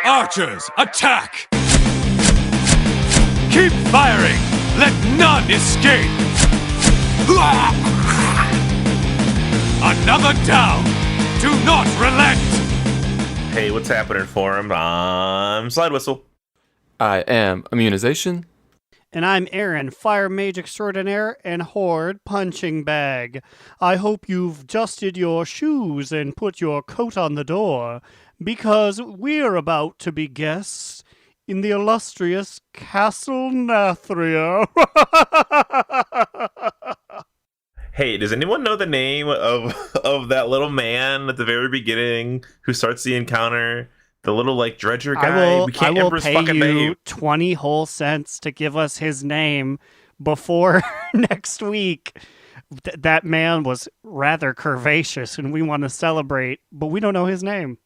Archers, attack! Keep firing! Let none escape! Another down! Do not relent! Hey, what's happening, Forum? I'm Slidewhistle. I am Immunization. And I'm Aaron, Fire Mage Extraordinaire and Horde Punching Bag. I hope you've adjusted your shoes and put your coat on the door, because we're about to be guests in the illustrious Castle Nathria. Hey, does anyone know the name of that little man at the very beginning who starts the encounter? The little, dredger guy? I will pay you 20 whole cents to give us his name before next week. That man was rather curvaceous, and we want to celebrate, but we don't know his name.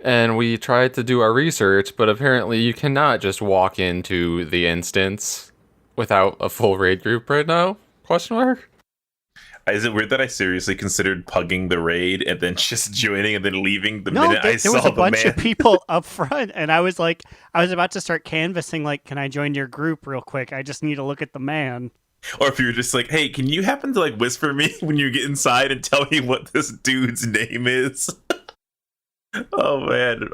And we tried to do our research, but apparently you cannot just walk into the instance without a full raid group right now? Question mark? Is it weird that I seriously considered pugging the raid and then just joining and then leaving minute I saw the man? There was a bunch of people up front, and I was about to start canvassing, can I join your group real quick? I just need to look at the man. Or if you were just hey, can you happen to whisper me when you get inside and tell me what this dude's name is? Oh man.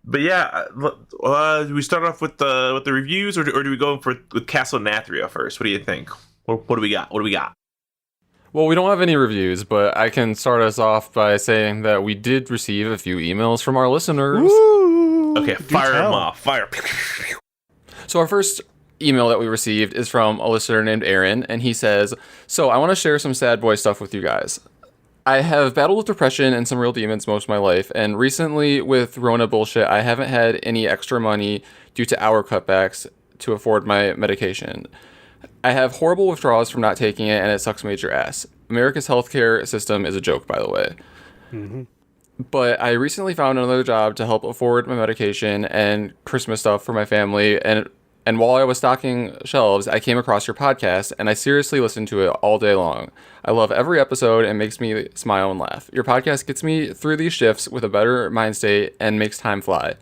But yeah, do we start off with the reviews, or do we go with Castle Nathria first? What do you think? What do we got? Well, we don't have any reviews, but I can start us off by saying that we did receive a few emails from our listeners. Ooh, okay, fire them off. Fire. So our first email that we received is from a listener named Aaron, and he says, "So I want to share some sad boy stuff with you guys. I have battled with depression and some real demons most of my life, and recently with Rona bullshit, I haven't had any extra money due to hour cutbacks to afford my medication. I have horrible withdrawals from not taking it, and it sucks major ass. America's healthcare system is a joke, by the way. Mm-hmm. But I recently found another job to help afford my medication and Christmas stuff for my family, and while I was stocking shelves, I came across your podcast, and I seriously listened to it all day long. I love every episode and makes me smile and laugh. Your podcast gets me through these shifts with a better mind state and makes time fly.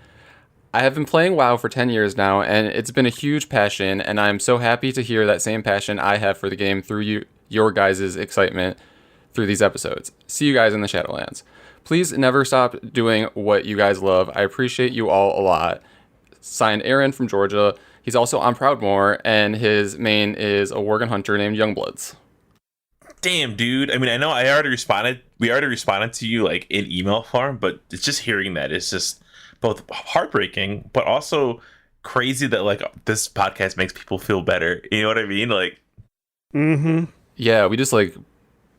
I have been playing WoW for 10 years now, and it's been a huge passion, and I'm so happy to hear that same passion I have for the game through your guys' excitement through these episodes. See you guys in the Shadowlands. Please never stop doing what you guys love. I appreciate you all a lot." Signed, Aaron from Georgia. He's also on Proudmoore, and his main is a Worgen hunter named Youngbloods. Damn, dude. I mean, I know we already responded to you in email form, but it's just hearing that it's just both heartbreaking, but also crazy that this podcast makes people feel better. You know what I mean? Mm-hmm. Yeah, we just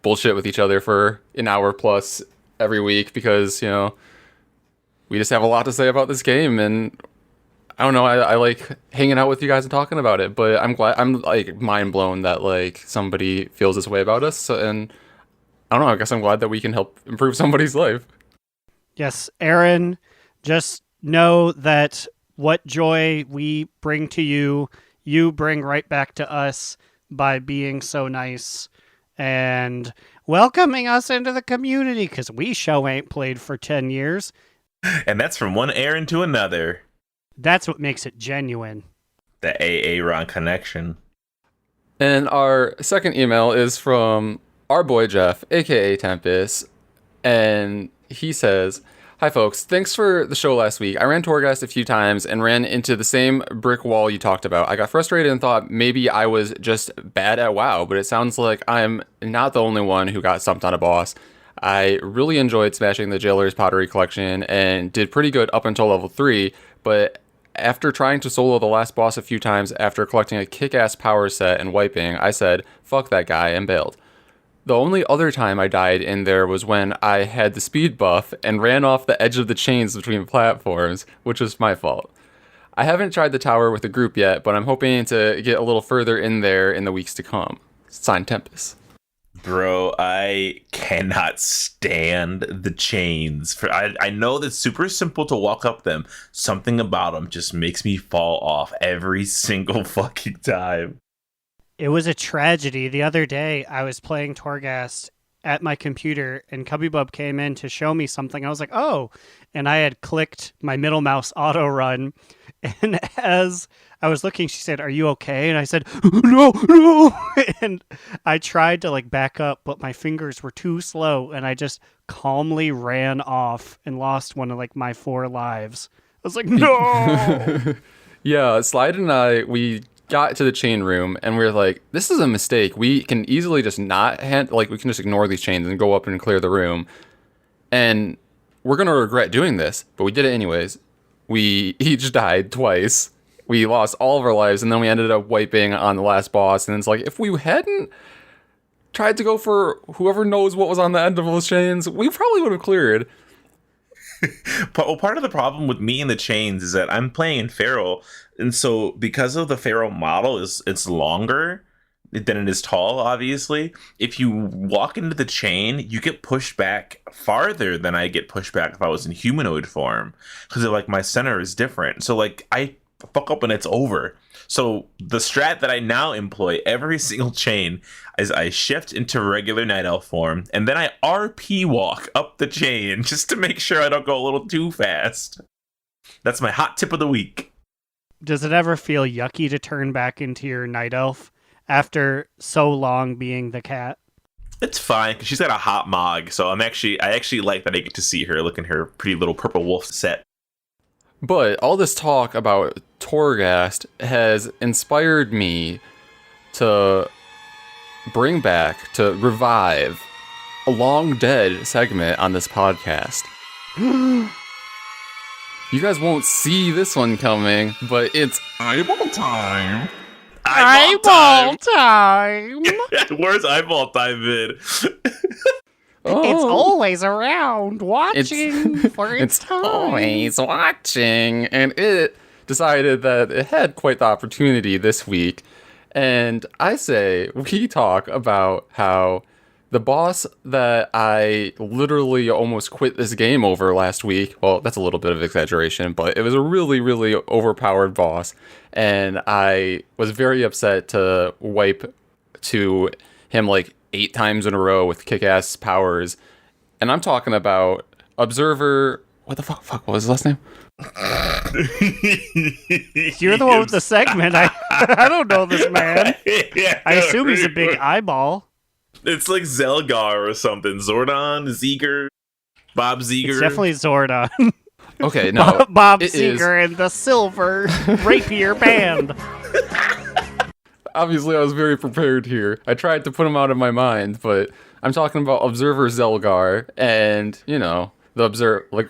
bullshit with each other for an hour plus every week because, we just have a lot to say about this game, and I don't know, I like hanging out with you guys and talking about it, but I'm glad, I'm mind blown that somebody feels this way about us, and I don't know, I guess I'm glad that we can help improve somebody's life. Yes, Aaron, just know that what joy we bring to you, you bring right back to us by being so nice and welcoming us into the community, because we ain't played for 10 years. And that's from one Aaron to another. That's what makes it genuine. The Aaron connection. And our second email is from our boy Jeff, aka Tempest, and he says, "Hi folks, thanks for the show last week. I ran Torghast a few times and ran into the same brick wall you talked about. I got frustrated and thought maybe I was just bad at WoW, but it sounds like I'm not the only one who got stumped on a boss. I really enjoyed smashing the Jailer's Pottery Collection and did pretty good up until level 3, but after trying to solo the last boss a few times after collecting a kick-ass power set and wiping, I said, fuck that guy, and bailed. The only other time I died in there was when I had the speed buff and ran off the edge of the chains between platforms, which was my fault. I haven't tried the tower with the group yet, but I'm hoping to get a little further in there in the weeks to come." Signed, Tempest. Bro, I cannot stand the chains. I know that's super simple to walk up them. Something about them just makes me fall off every single fucking time. It was a tragedy. The other day, I was playing Torghast, at my computer, and Cubby Bub came in to show me something. I was like, oh, and I had clicked my middle mouse auto run, and as I was looking, she said, "Are you okay?" And I said, "No, no." And I tried to like back up, but my fingers were too slow, and I just calmly ran off and lost one of like my 4 lives. I was like, no. Yeah, Slide and I, we got to the chain room and we were like, this is a mistake. We can easily just not we can just ignore these chains and go up and clear the room. And we're going to regret doing this, but we did it anyways. We each died twice. We lost all of our lives, and then we ended up wiping on the last boss. And it's like, if we hadn't tried to go for whoever knows what was on the end of those chains, we probably would have cleared. Well, part of the problem with me and the chains is that I'm playing in Feral, and so because of the Feral model it's longer than it is tall, obviously. If you walk into the chain, you get pushed back farther than I get pushed back if I was in humanoid form, because like my center is different. So like I fuck up and it's over. So the strat that I now employ every single chain is I shift into regular night elf form, and then I RP walk up the chain just to make sure I don't go a little too fast. That's my hot tip of the week. Does it ever feel yucky to turn back into your night elf after so long being the cat? It's fine, because she's got a hot mog, so I actually like that I get to see her look in her pretty little purple wolf set. But all this talk about Torghast has inspired me to revive a long dead segment on this podcast. You guys won't see this one coming, but it's eyeball time. Eyeball time! Where's eyeball time been? It's always around, watching for its time. Always watching. And it decided that it had quite the opportunity this week. And I say we talk about how the boss that I literally almost quit this game over last week, well, that's a little bit of exaggeration, but it was a really, really overpowered boss. And I was very upset to wipe to him like 8 times in a row with kick-ass powers. And I'm talking about Observer... What the fuck was his last name? You're the one with the segment. I don't know this man. Yeah, I assume he's a big eyeball. It's like Zelgar or something. Zordon, Zeger, Bob Zeger. It's definitely Zordon. Okay, no. Bob Seger and the Silver Rapier Band. Obviously, I was very prepared here. I tried to put him out of my mind, but I'm talking about Observer Zelgar, and the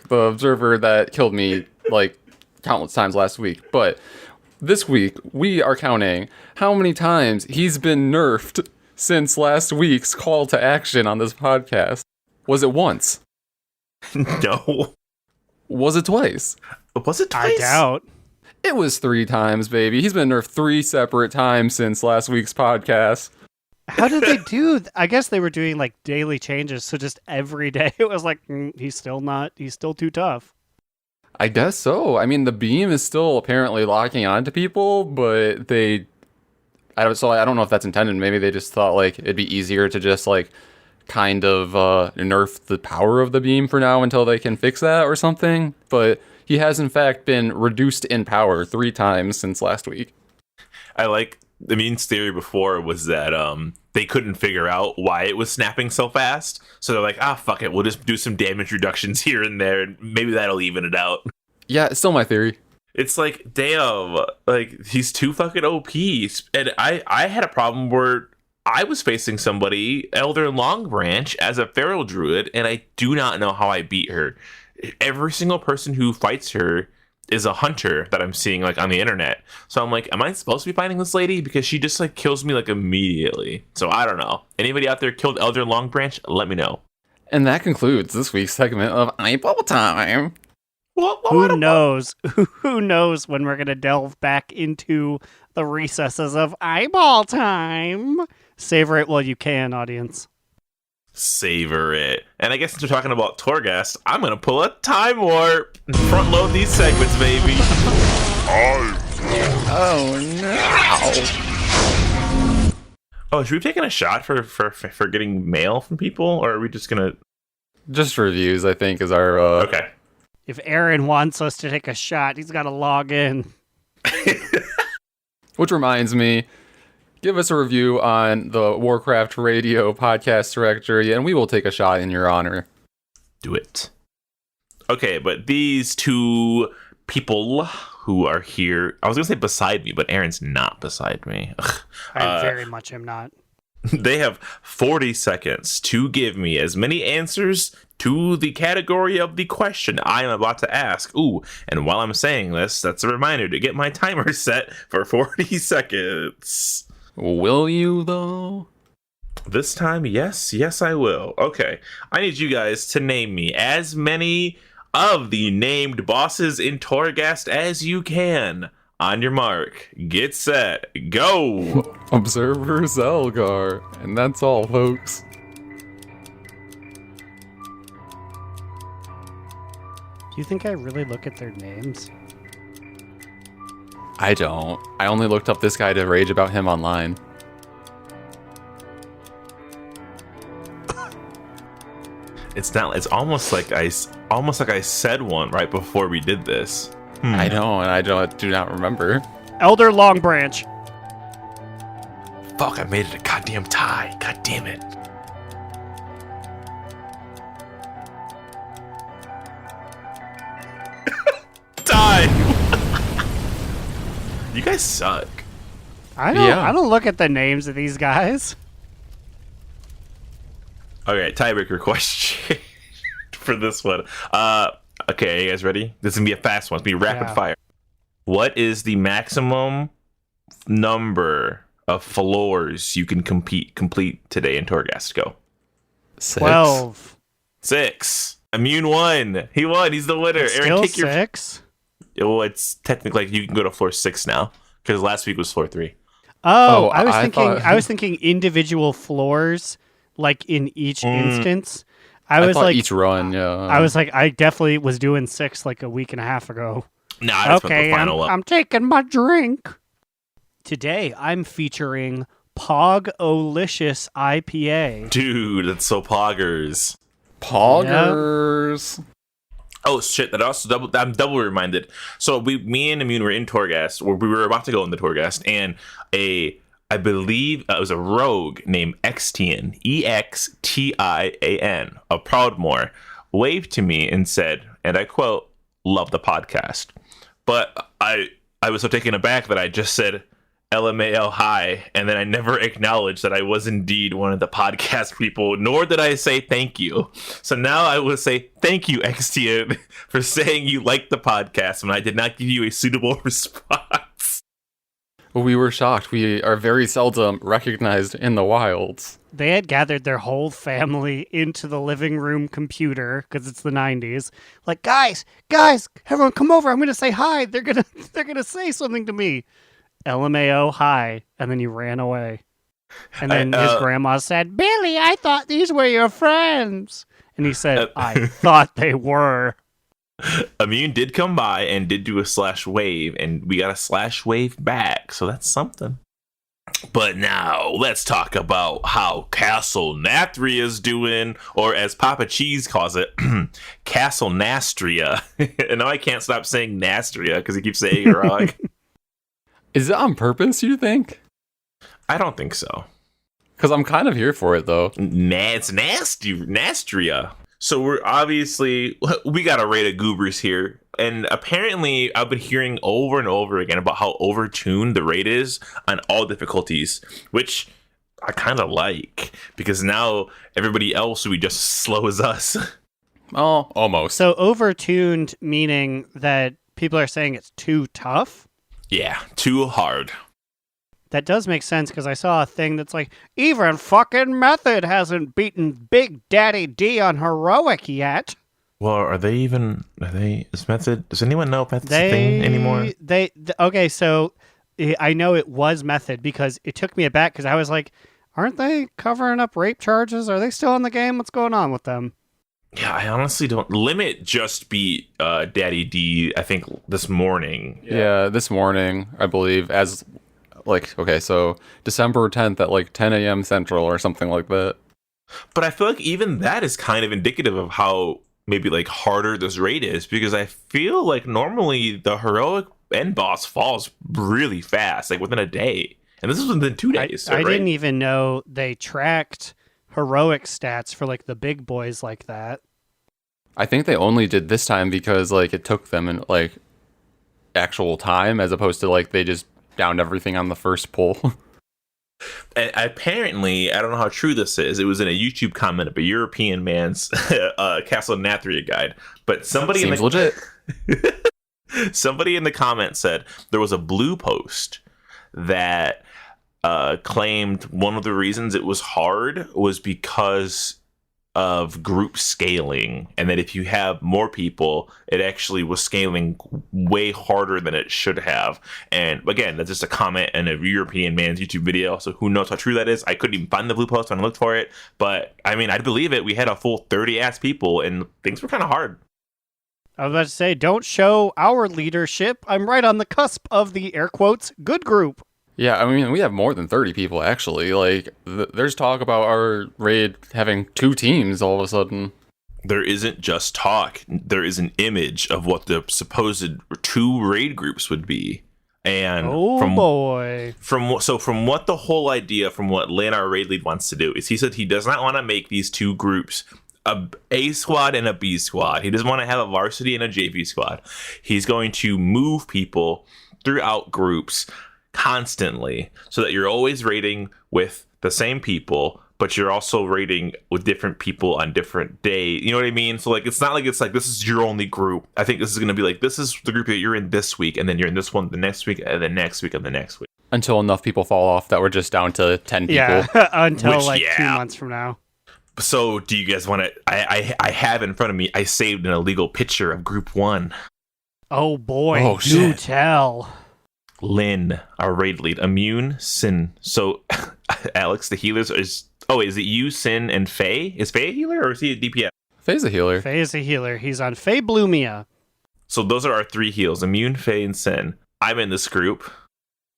observer that killed me like countless times last week. But this week, we are counting how many times he's been nerfed since last week's call to action on this podcast. Was it once? No. Was it twice? Was it twice? I doubt. It was 3 times, baby. He's been nerfed 3 separate times since last week's podcast. How did they do? I guess they were doing like daily changes, so just every day it was like, he's still too tough. I guess so. I mean, the beam is still apparently locking onto people, but I don't know if that's intended. Maybe they just thought like it'd be easier to just like kind of nerf the power of the beam for now until they can fix that or something. But he has in fact been reduced in power 3 times since last week. The Mean's theory before was that they couldn't figure out why it was snapping so fast. So they're like, fuck it, we'll just do some damage reductions here and there, and maybe that'll even it out. Yeah, it's still my theory. It's like, damn, like, he's too fucking OP. And I had a problem where I was facing somebody, Elder Longbranch, as a feral druid, and I do not know how I beat her. Every single person who fights her is a hunter that I'm seeing like on the internet. So I'm like, am I supposed to be fighting this lady? Because she just like kills me like immediately. So I don't know. Anybody out there killed Elder Longbranch? Let me know. And that concludes this week's segment of Eyeball Time. Who knows? Who knows when we're going to delve back into the recesses of Eyeball Time? Savor it while you can, audience. Savor it. And I guess since we're talking about Torghast, I'm going to pull a time warp and front load these segments, baby. Oh no. Oh, should we be taking a shot for getting mail from people, or are we just gonna? Just reviews, I think, is our. Okay. If Aaron wants us to take a shot, he's got to log in. Which reminds me, give us a review on the Warcraft Radio podcast directory, and we will take a shot in your honor. Do it. Okay, but these two people who are here, I was gonna say beside me, but Aaron's not beside me. I very much am not. They have 40 seconds to give me as many answers to the category of the question I am about to ask. Ooh, and while I'm saying this, that's a reminder to get my timer set for 40 seconds. Will you, though? This time, yes, I will. Okay, I need you guys to name me as many of the named bosses in Torghast as you can. On your mark, get set, go! Observer Zelgar. And that's all, folks. Do you think I really look at their names? I don't. I only looked up this guy to rage about him online. It's not. It's almost like I said one right before we did this. I know, and I do not remember. Elder Longbranch. Fuck! I made it a goddamn tie. God damn it! Tie. You guys suck. I don't look at the names of these guys. Okay, tiebreaker question for this one. Okay, you guys ready? This is gonna be a fast one. It's gonna be rapid fire. What is the maximum number of floors you can complete today in Torghast? Go. 6. 12. 6. Immune won. He won. He's the winner. It's Aaron, still take your. 6? Well, it's technically like you can go to floor 6 now because last week was floor 3. Oh, I was thinking individual floors, like in each instance. I was thought like each run, yeah. I was like, I definitely was doing 6 like a week and a half ago. No, I just put Okay, the final up. I'm taking my drink. Today, I'm featuring Pog-O-Licious IPA. Dude, that's so poggers. Poggers. Oh shit! That also I'm double reminded. So me and Immune were in Torghast, or we were about to go into Torghast, and I believe it was a rogue named Extian, Extian, of Proudmoore, waved to me and said, and I quote, "Love the podcast." But I was so taken aback that I just said LMAO hi, and then I never acknowledged that I was indeed one of the podcast people, nor did I say thank you. So now I will say thank you, Extian, for saying you liked the podcast when I did not give you a suitable response. We were shocked. We are very seldom recognized in the wilds. They had gathered their whole family into the living room computer because it's the 90s. Like, guys, everyone come over. I'm going to say hi. They're going to say something to me. LMAO, hi. And then you ran away. And then his grandma said, Billy, I thought these were your friends. And he said, I thought they were. Immune did come by and did do a slash wave, and we got a slash wave back, so that's something. But now let's talk about how Castle Nathria is doing, or as Papa Cheese calls it, Castle Nastryia. And now I can't stop saying Nastryia because he keeps saying it wrong. Is it on purpose, you think? I don't think so. Because I'm kind of here for it, though. It's nasty, Nastryia. So we got a rate of goobers here. And apparently I've been hearing over and over again about how overtuned the rate is on all difficulties, which I kind of like, because now everybody else will be just as slow as us. Oh, almost. So overtuned meaning that people are saying it's too tough? Yeah, too hard. That does make sense, because I saw a thing that's like, even fucking Method hasn't beaten Big Daddy D on Heroic yet. Well, is Method, does anyone know if Method's a thing anymore? Okay, so I know it was Method, because it took me aback, because I was like, aren't they covering up rape charges? Are they still in the game? What's going on with them? Yeah, I honestly don't. Limit just beat Daddy D, I think, this morning. Yeah, this morning, I believe, as Like, okay, so December 10th at like 10 a.m. Central or something like that. But I feel like even that is kind of indicative of how maybe like harder this raid is, because I feel like normally the heroic end boss falls really fast, like within a day. And this is within 2 days. I didn't even know they tracked heroic stats for like the big boys like that. I think they only did this time because like it took them in like actual time, as opposed to like they just downed everything on the first pull. And apparently, I don't know how true this is. It was in a YouTube comment of a European man's Castle Nathria guide, but somebody Seems legit. somebody in the comments said there was a blue post that claimed one of the reasons it was hard was because of group scaling, and that if you have more people, it actually was scaling way harder than it should have. And again, that's just a comment in a European man's YouTube video, so who knows how true that is. I couldn't even find the blue post when I looked for it, but I mean, I'd believe it. We had a full 30 ass people and things were kind of hard. I was about to say, don't show our leadership. I'm right on the cusp of the air quotes good group. Yeah, I mean, we have more than 30 people, actually. Like, there's talk about our raid having 2 teams all of a sudden. There isn't just talk. There is an image of what the supposed 2 raid groups would be. And from what the whole idea, from what Lynn, our raid lead, wants to do, is he said he does not want to make these 2 groups A squad and a B squad. He doesn't want to have a varsity and a JV squad. He's going to move people throughout groups constantly, so that you're always raiding with the same people, but you're also raiding with different people on different days. You know what I mean? So like, it's not like it's like this is your only group. I think this is going to be like, this is the group that you're in this week, and then you're in this one the next week, and the next week, and the next week, until enough people fall off that we're just down to 10 people. Yeah, until 2 months from now. So do you guys want to? I have in front of me. I saved an illegal picture of Group 1. Oh boy! Oh, do shit. tell. Lynn, our raid lead, Immune, Sin. So, Alex, the healers is it you, Sin, and Faye? Is Faye a healer or is he a DPS? Faye's a healer. Faye is a healer. He's on Faye Bloomia. So those are our 3 heals: Immune, Faye, and Sin. I'm in this group.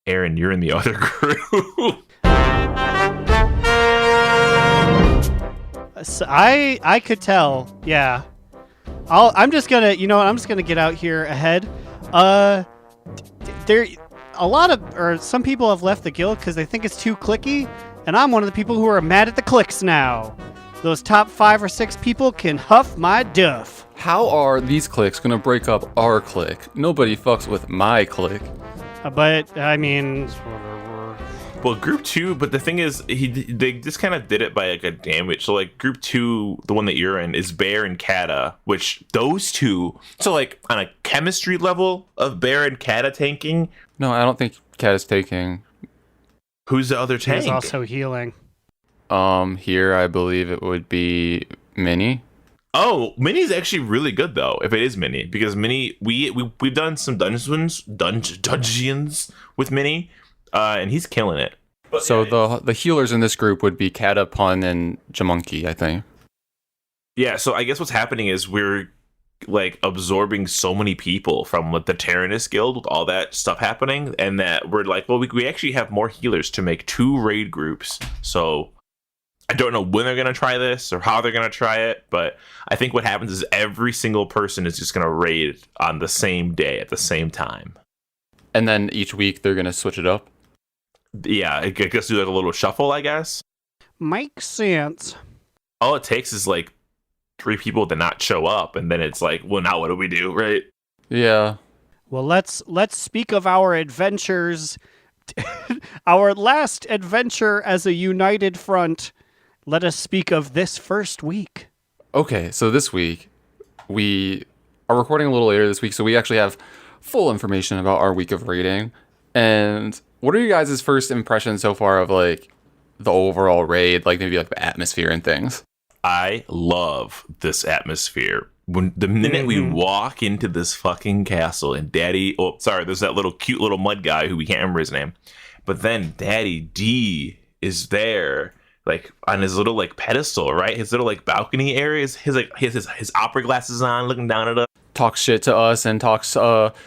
Aaron, you're in the other group. So I could tell. Yeah. I'm just gonna get out here ahead. Some people have left the guild because they think it's too clicky, and I'm one of the people who are mad at the clicks now. Those top 5 or 6 people can huff my duff. How are these cliques gonna break up our clique? Nobody fucks with my clique. But I mean, Well, Group 2, but the thing is, they just kind of did it by like a damage. So like Group 2, the one that you're in, is Bear and Kata, which those 2, so like on a chemistry level of Bear and Kata tanking. No, I don't think Cat is taking. Who's the other tank? he's also healing. Here I believe it would be Minnie. Oh, Minnie's actually really good though, if it is Minnie, because Minnie, we've done some dungeons with Minnie, and he's killing it. But So yeah, the healers in this group would be Kata, Pun, and Jamunki, I think. yeah, so I guess what's happening is we're like absorbing so many people from like, the Tyrannus Guild with all that stuff happening, and that we're like, well, we actually have more healers to make 2 raid groups. So I don't know when they're going to try this or how they're going to try it, but I think what happens is every single person is just going to raid on the same day at the same time. And then each week they're gonna switch it up. Yeah, I guess do like a little shuffle, I guess. Makes sense. All it takes is like 3 people to not show up, and then it's like, well, now what do we do, right? Yeah. Well, let's speak of our adventures. Our last adventure as a united front. Let us speak of this first week. Okay, so this week we are recording a little later this week, so we actually have full information about our week of raiding. And what are you guys' first impressions so far of like the overall raid, like maybe like the atmosphere and things? I love this atmosphere. When the minute we walk into this fucking castle and there's that little cute little mud guy who we can't remember his name, but then Daddy D is there, like on his little like pedestal, right? His little like balcony area. His opera glasses on, looking down at us. talks shit to us and talks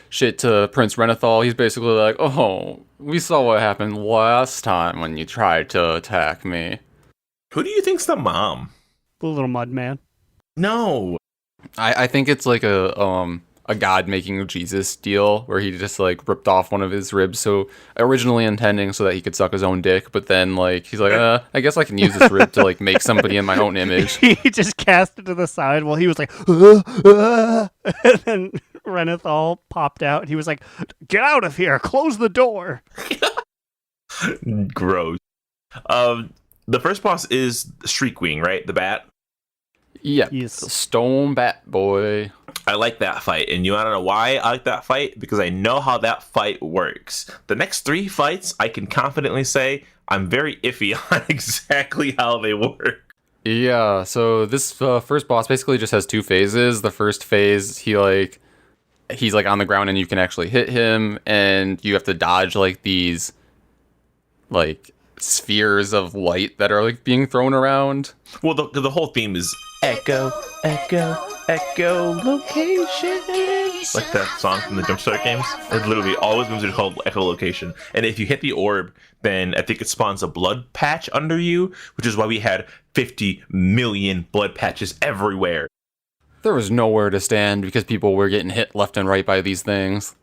shit to Prince Renathal. He's basically like, oh, we saw what happened last time when you tried to attack me. Who do you think's the mom? The little mud man. No. I think it's like a God making Jesus deal where he just like ripped off one of his ribs, so originally intending so that he could suck his own dick, but then like he's like, I guess I can use this rib to like make somebody in my own image. He just cast it to the side while he was like, and then Renathal popped out and he was like, get out of here, close the door. Gross. The first boss is Shriekwing, right? The bat. Yeah, Yes. Stone Bat Boy. I like that fight, and you want to know why I like that fight? Because I know how that fight works. The next 3 fights, I can confidently say I'm very iffy on exactly how they work. Yeah, so this first boss basically just has 2 phases. The first phase, he's like on the ground and you can actually hit him, and you have to dodge like these like spheres of light that are like being thrown around. Well, the whole theme is echo, echo, echo location. Like that song from the Jumpstart games. It literally, all those moves are called echolocation. And if you hit the orb, then I think it spawns a blood patch under you, which is why we had 50 million blood patches everywhere. There was nowhere to stand because people were getting hit left and right by these things.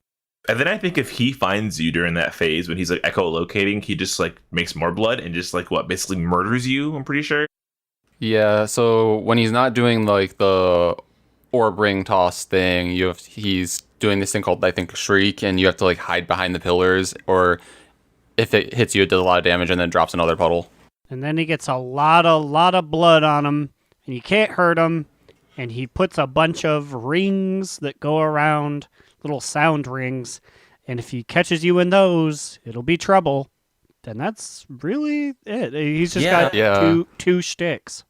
And then I think if he finds you during that phase when he's like echolocating, he just like makes more blood and just like basically murders you, I'm pretty sure. Yeah, so when he's not doing like the orb ring toss thing, he's doing this thing called, I think, Shriek, and you have to like hide behind the pillars, or if it hits you, it does a lot of damage and then drops another puddle. And then he gets a lot of blood on him, and you can't hurt him, and he puts a bunch of rings that go around, little sound rings, and if he catches you in those, it'll be trouble. Then that's really it. He's just got two shticks.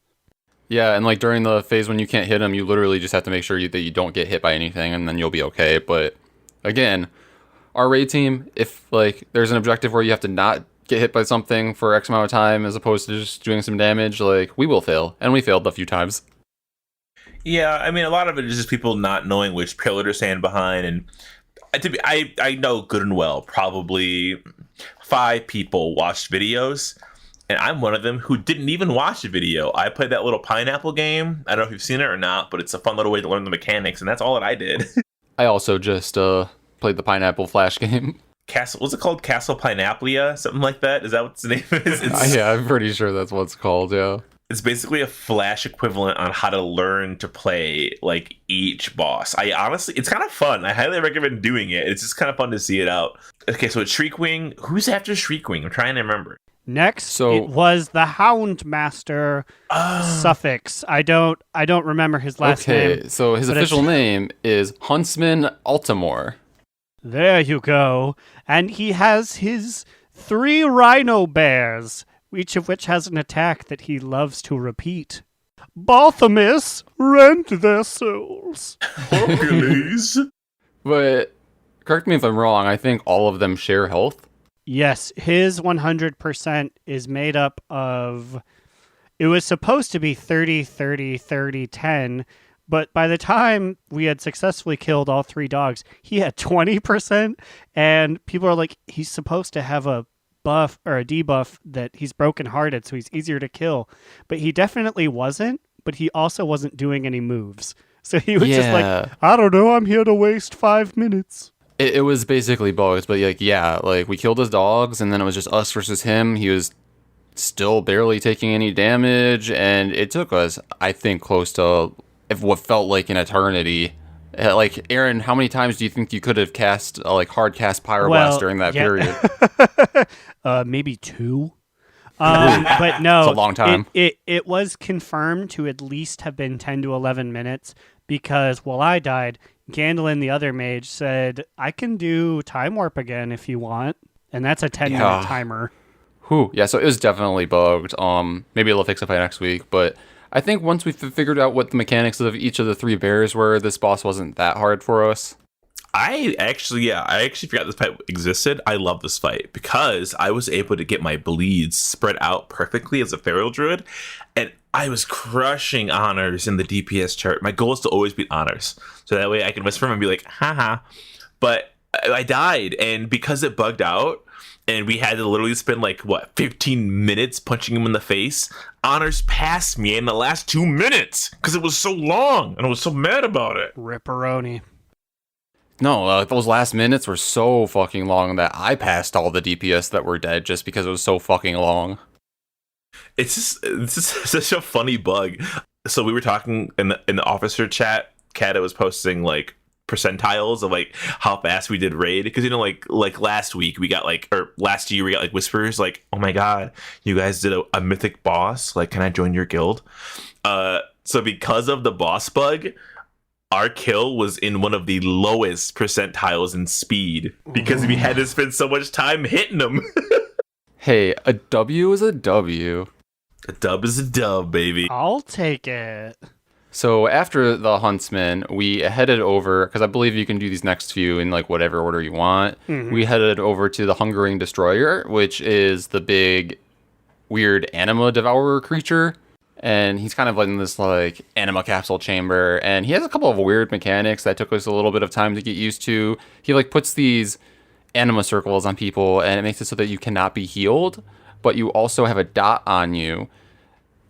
Yeah, and like during the phase when you can't hit him, you literally just have to make sure that you don't get hit by anything, and then you'll be okay. But again, our raid team, if like there's an objective where you have to not get hit by something for X amount of time as opposed to just doing some damage, like we will fail, and we failed a few times. Yeah, I mean, a lot of it is just people not knowing which pillar to stand behind, and I know good and well probably 5 people watched videos, and I'm one of them who didn't even watch the video. I played that little pineapple game. I don't know if you've seen it or not, but it's a fun little way to learn the mechanics, and that's all that I did. I also just played the pineapple flash game. What's it called? Castle Nathria? Something like that? Is that what its name is? Yeah, I'm pretty sure that's what it's called, yeah. It's basically a Flash equivalent on how to learn to play like each boss. It's kind of fun. I highly recommend doing it. It's just kind of fun to see it out. Okay, so it's Shriekwing. Who's after Shriekwing? I'm trying to remember. Next, it was the Houndmaster suffix. I don't remember his last name. Okay, so his official name is Huntsman Altimore. There you go. And he has his 3 rhino bears, each of which has an attack that he loves to repeat. Balthamus, rend their souls. Hercules. But correct me if I'm wrong, I think all of them share health. Yes, his 100% is made up of... It was supposed to be 30, 30, 30, 10, but by the time we had successfully killed all 3 dogs, he had 20%, and people are like, he's supposed to have a buff or a debuff that he's brokenhearted, so he's easier to kill. But he definitely wasn't, but he also wasn't doing any moves. So he was just like, I don't know, I'm here to waste 5 minutes. It was basically both, but like we killed his dogs, and then it was just us versus him. He was still barely taking any damage, and it took us, I think, close to what felt like an eternity. Like, Aaron, how many times do you think you could have cast hard cast Pyroblast during that period? Maybe 2. But no, it's a long time. It was confirmed to at least have been 10 to 11 minutes, because while I died, Gandalin, the other mage, said, I can do Time Warp again if you want. And that's a 10-minute timer. Whew. Yeah, so it was definitely bugged. Maybe it'll fix it by next week. But I think once we figured out what the mechanics of each of the 3 bears were, this boss wasn't that hard for us. I actually forgot this fight existed. I love this fight because I was able to get my bleeds spread out perfectly as a feral druid. And I was crushing honors in the DPS chart. My goal is to always beat honors, so that way I can whisper him and be like, haha. But I died, and because it bugged out, and we had to literally spend 15 minutes punching him in the face, honors passed me in the last 2 minutes because it was so long, and I was so mad about it. Ripperoni. No, those last minutes were so fucking long that I passed all the DPS that were dead just because it was so fucking long. It's just such a funny bug. So we were talking in the officer chat. Kata was posting percentiles of how fast we did raid, because like last week we got last year we got whispers oh my god, you guys did a mythic boss, can I join your guild? So because of the boss bug, our kill was in one of the lowest percentiles in speed because we had to spend so much time hitting them. Hey, a W is a W. A dub is a dub, baby. I'll take it. So after the Huntsman, we headed over, because I believe you can do these next few in whatever order you want. Mm-hmm. We headed over to the Hungering Destroyer, which is the big, weird anima devourer creature. And he's kind of in this anima capsule chamber, and he has a couple of weird mechanics that took us a little bit of time to get used to. He puts these anima circles on people, and it makes it so that you cannot be healed, but you also have a dot on you,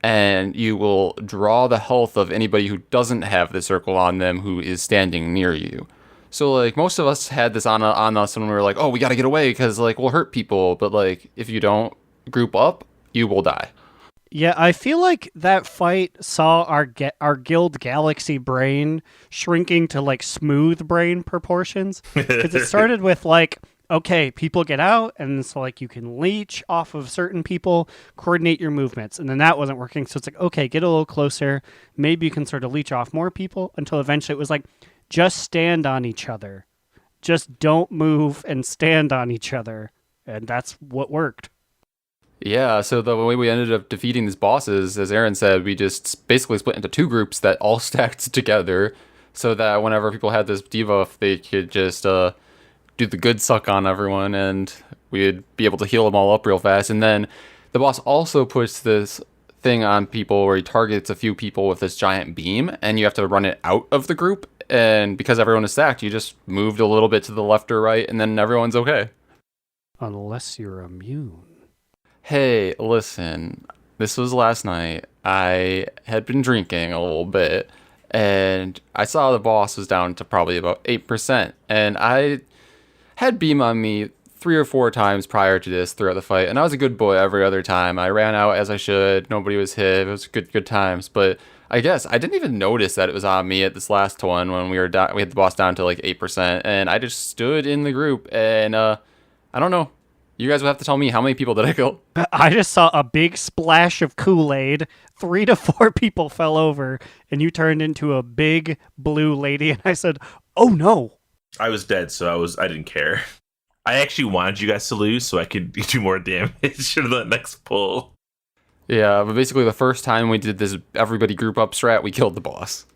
and you will draw the health of anybody who doesn't have the circle on them who is standing near you. So most of us had this on us when we were oh, we gotta get away because we'll hurt people, but if you don't group up, you will die. Yeah, I feel like that fight saw our guild galaxy brain shrinking to smooth brain proportions, because it started with okay, people get out, and so you can leech off of certain people, coordinate your movements, and then that wasn't working. So it's okay, get a little closer, maybe you can sort of leech off more people, until eventually it was just stand on each other, just don't move and stand on each other, and that's what worked. Yeah, so the way we ended up defeating these bosses, as Aaron said, we just basically split into two groups that all stacked together, so that whenever people had this debuff, they could just do the good suck on everyone, and we'd be able to heal them all up real fast. And then the boss also puts this thing on people where he targets a few people with this giant beam, and you have to run it out of the group. And because everyone is stacked, you just moved a little bit to the left or right, and then everyone's okay. Unless you're immune. Hey, listen, this was last night. I had been drinking a little bit, and I saw the boss was down to probably about 8%, and I had beam on me 3 or 4 times prior to this throughout the fight, and I was a good boy every other time. I ran out as I should, nobody was hit, it was good times, but I guess I didn't even notice that it was on me at this last one when we had the boss down to 8%, and I just stood in the group, and I don't know. You guys will have to tell me, how many people did I kill? I just saw a big splash of Kool-Aid. 3 to 4 people fell over, and you turned into a big blue lady, and I said, oh no. I was dead, so I didn't care. I actually wanted you guys to lose so I could do more damage for the next pull. Yeah, but basically the first time we did this everybody group up strat, we killed the boss.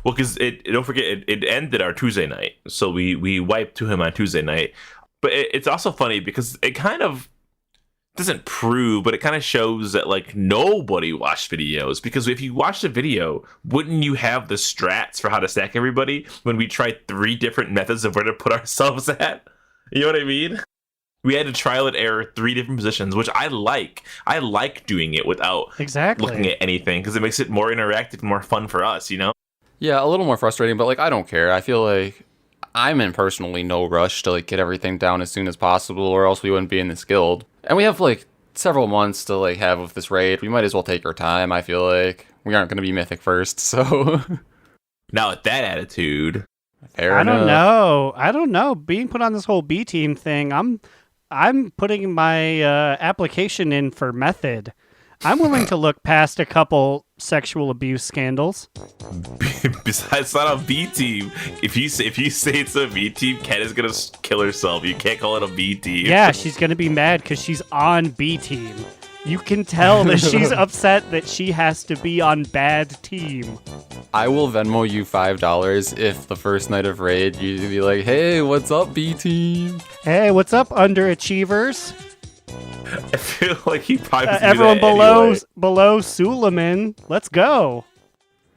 Well, because don't forget, it ended our Tuesday night, so we wiped to him on Tuesday night. But it's also funny because it kind of doesn't prove, but it kind of shows that nobody watched videos. Because if you watched a video, wouldn't you have the strats for how to stack everybody when we tried 3 different methods of where to put ourselves at? You know what I mean? We had to trial and error 3 different positions, which I like. I like doing it without looking at anything because it makes it more interactive and more fun for us, you know? Yeah, a little more frustrating, but I don't care. I feel like I'm in personally no rush to get everything down as soon as possible, or else we wouldn't be in this guild. And we have several months to have with this raid. We might as well take our time. I feel like we aren't going to be mythic first, so now with that attitude, fair enough. I don't know. Being put on this whole B team thing, I'm putting my application in for method. I'm willing to look past a couple sexual abuse scandals. Besides, it's not a B team. If you say it's a B team, Kat is gonna kill herself. You can't call it a B team. Yeah, she's gonna be mad because she's on B team. You can tell that she's upset that she has to be on bad team. I will Venmo you $5 if the first night of raid you be like, hey, what's up, B team? Hey, what's up, underachievers? I feel like he probably was everyone that anyway. below Suleiman. Let's go.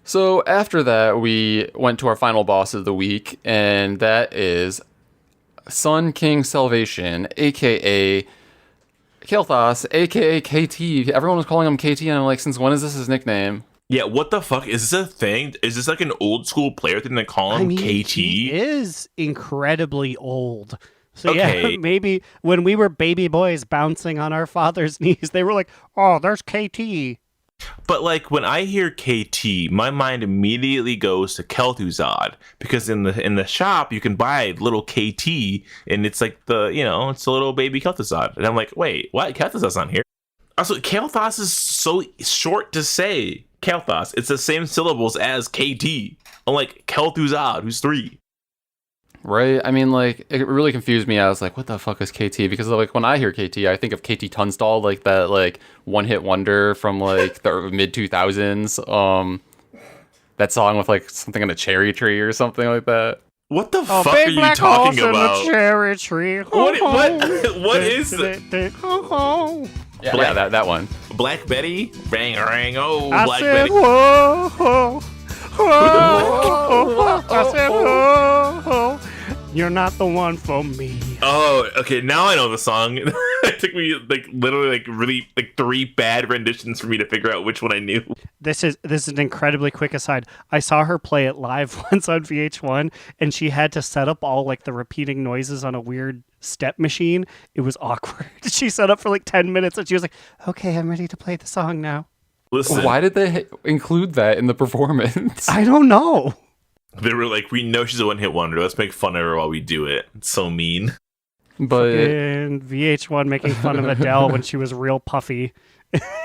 So after that, we went to our final boss of the week, and that is Sun King Salvation, aka Kael'thas, aka KT. Everyone was calling him KT, and I'm like, since when is this his nickname? Yeah, what the fuck? Is this a thing? Is this like an old school player thing they call him KT? He is incredibly old. So Okay. yeah, maybe when we were baby boys bouncing on our father's knees, they were like, "Oh, there's KT." But like when I hear KT, my mind immediately goes to Kel'Thuzad because in the shop you can buy little KT and it's like it's a little baby Kel'Thuzad. And I'm like, wait, what? Kel'Thuzad's not here. Also, Kael'thas is so short to say. Kael'thas. It's the same syllables as KT. Unlike Kel'Thuzad, who's 3. Right? I mean, like, it really confused me. I was like, what the fuck is KT? Because, like, when I hear KT, I think of KT Tunstall, like that, like, one-hit wonder from, like, the mid-2000s. That song with, like, something on a cherry tree or something like that. What the fuck are you talking about? Cherry tree. What is that? Yeah, that one. Black Betty? Rang, rang, oh, I Black said, Betty. whoa, whoa, whoa. I said, whoa, you're not the one for me. Oh, okay, now I know the song. It took me, like, literally, like, really, like, 3 bad renditions for me to figure out which one I knew. This is an incredibly quick aside. I saw her play it live once on VH1, and she had to set up all, like, the repeating noises on a weird step machine. It was awkward. She set up for, like, 10 minutes, and she was like, okay, I'm ready to play the song now. Listen, Why did they include that in the performance? I don't know. they were like, we know she's a one-hit wonder. Let's make fun of her while we do it. It's so mean. But And VH1 making fun of Adele when she was real puffy.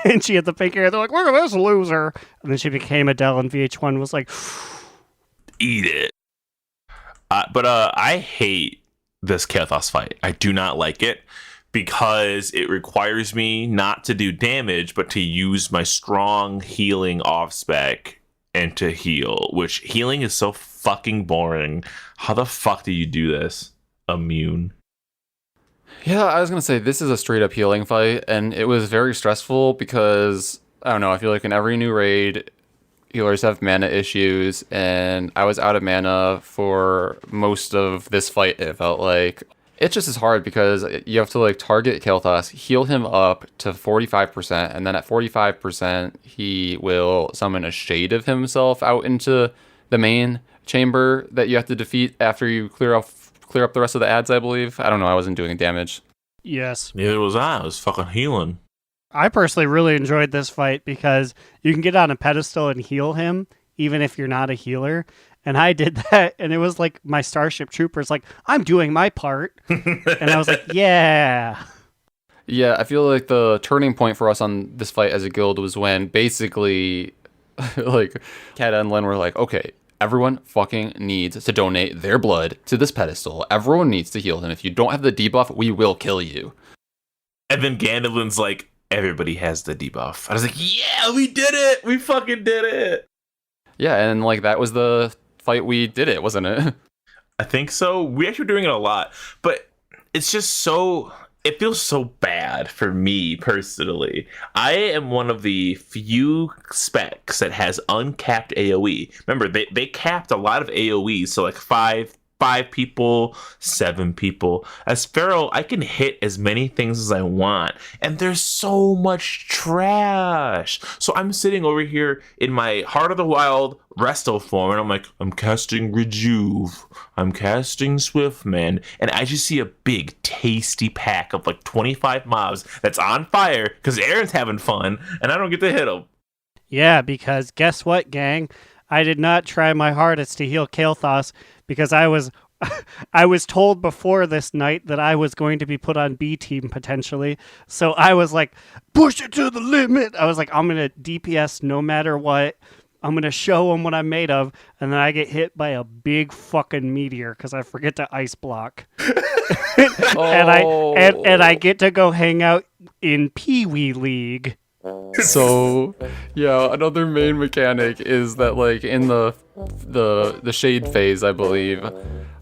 And she had the pink hair. They're like, look at this loser. And then she became Adele, and VH1 was like, Eat it. But I hate this Kael'thas fight. I do not like it because it requires me not to do damage, but to use my strong healing off spec and to heal, which healing is so fucking boring. How the fuck do you do this? Immune. yeah, I was going to say, this is a straight up healing fight, and it was very stressful because, I don't know, I feel like in every new raid, healers have mana issues, and I was out of mana for most of this fight, it felt like. It just is hard because you have to like target Kael'thas, heal him up to 45%, and then at 45%, he will summon a shade of himself out into the main chamber that you have to defeat after you clear up the rest of the ads, I believe. I don't know, I wasn't doing damage. yes. Neither was I. I was fucking healing. I personally really enjoyed this fight because you can get on a pedestal and heal him, even if you're not a healer. And I did that, and it was like my Starship Troopers, like, I'm doing my part. And I was like, yeah. Yeah, I feel like the turning point for us on this fight as a guild was when basically, like, Kata and Len were like, okay, everyone fucking needs to donate their blood to this pedestal. Everyone needs to heal him. If you don't have the debuff, we will kill you. And then Gandolin's like, everybody has the debuff. I was like, yeah, we did it. We fucking did it. Yeah, and like that was the fight we did it, wasn't it? I think so. We actually were doing it a lot, but it's just so, it feels so bad for me personally. I am one of the few specs that has uncapped AoE. Remember, they capped a lot of AoE, so like five people, 7 people. As Pharaoh, I can hit as many things as I want, and there's so much trash. So I'm sitting over here in my Heart of the Wild resto form, and I'm like, I'm casting Rejuve, I'm casting Swiftman, and I just see a big tasty pack of like 25 mobs that's on fire because Aaron's having fun, and I don't get to hit them. Yeah, because guess what, gang? I did not try my hardest to heal Kael'thas because I was told before this night that I was going to be put on B team potentially. So I was like, push it to the limit. I was like, I'm going to DPS no matter what. I'm going to show them what I'm made of. And then I get hit by a big fucking meteor because I forget to ice block. and I get to go hang out in Pee Wee League. So, yeah, another main mechanic is that, like, in the shade phase, I believe,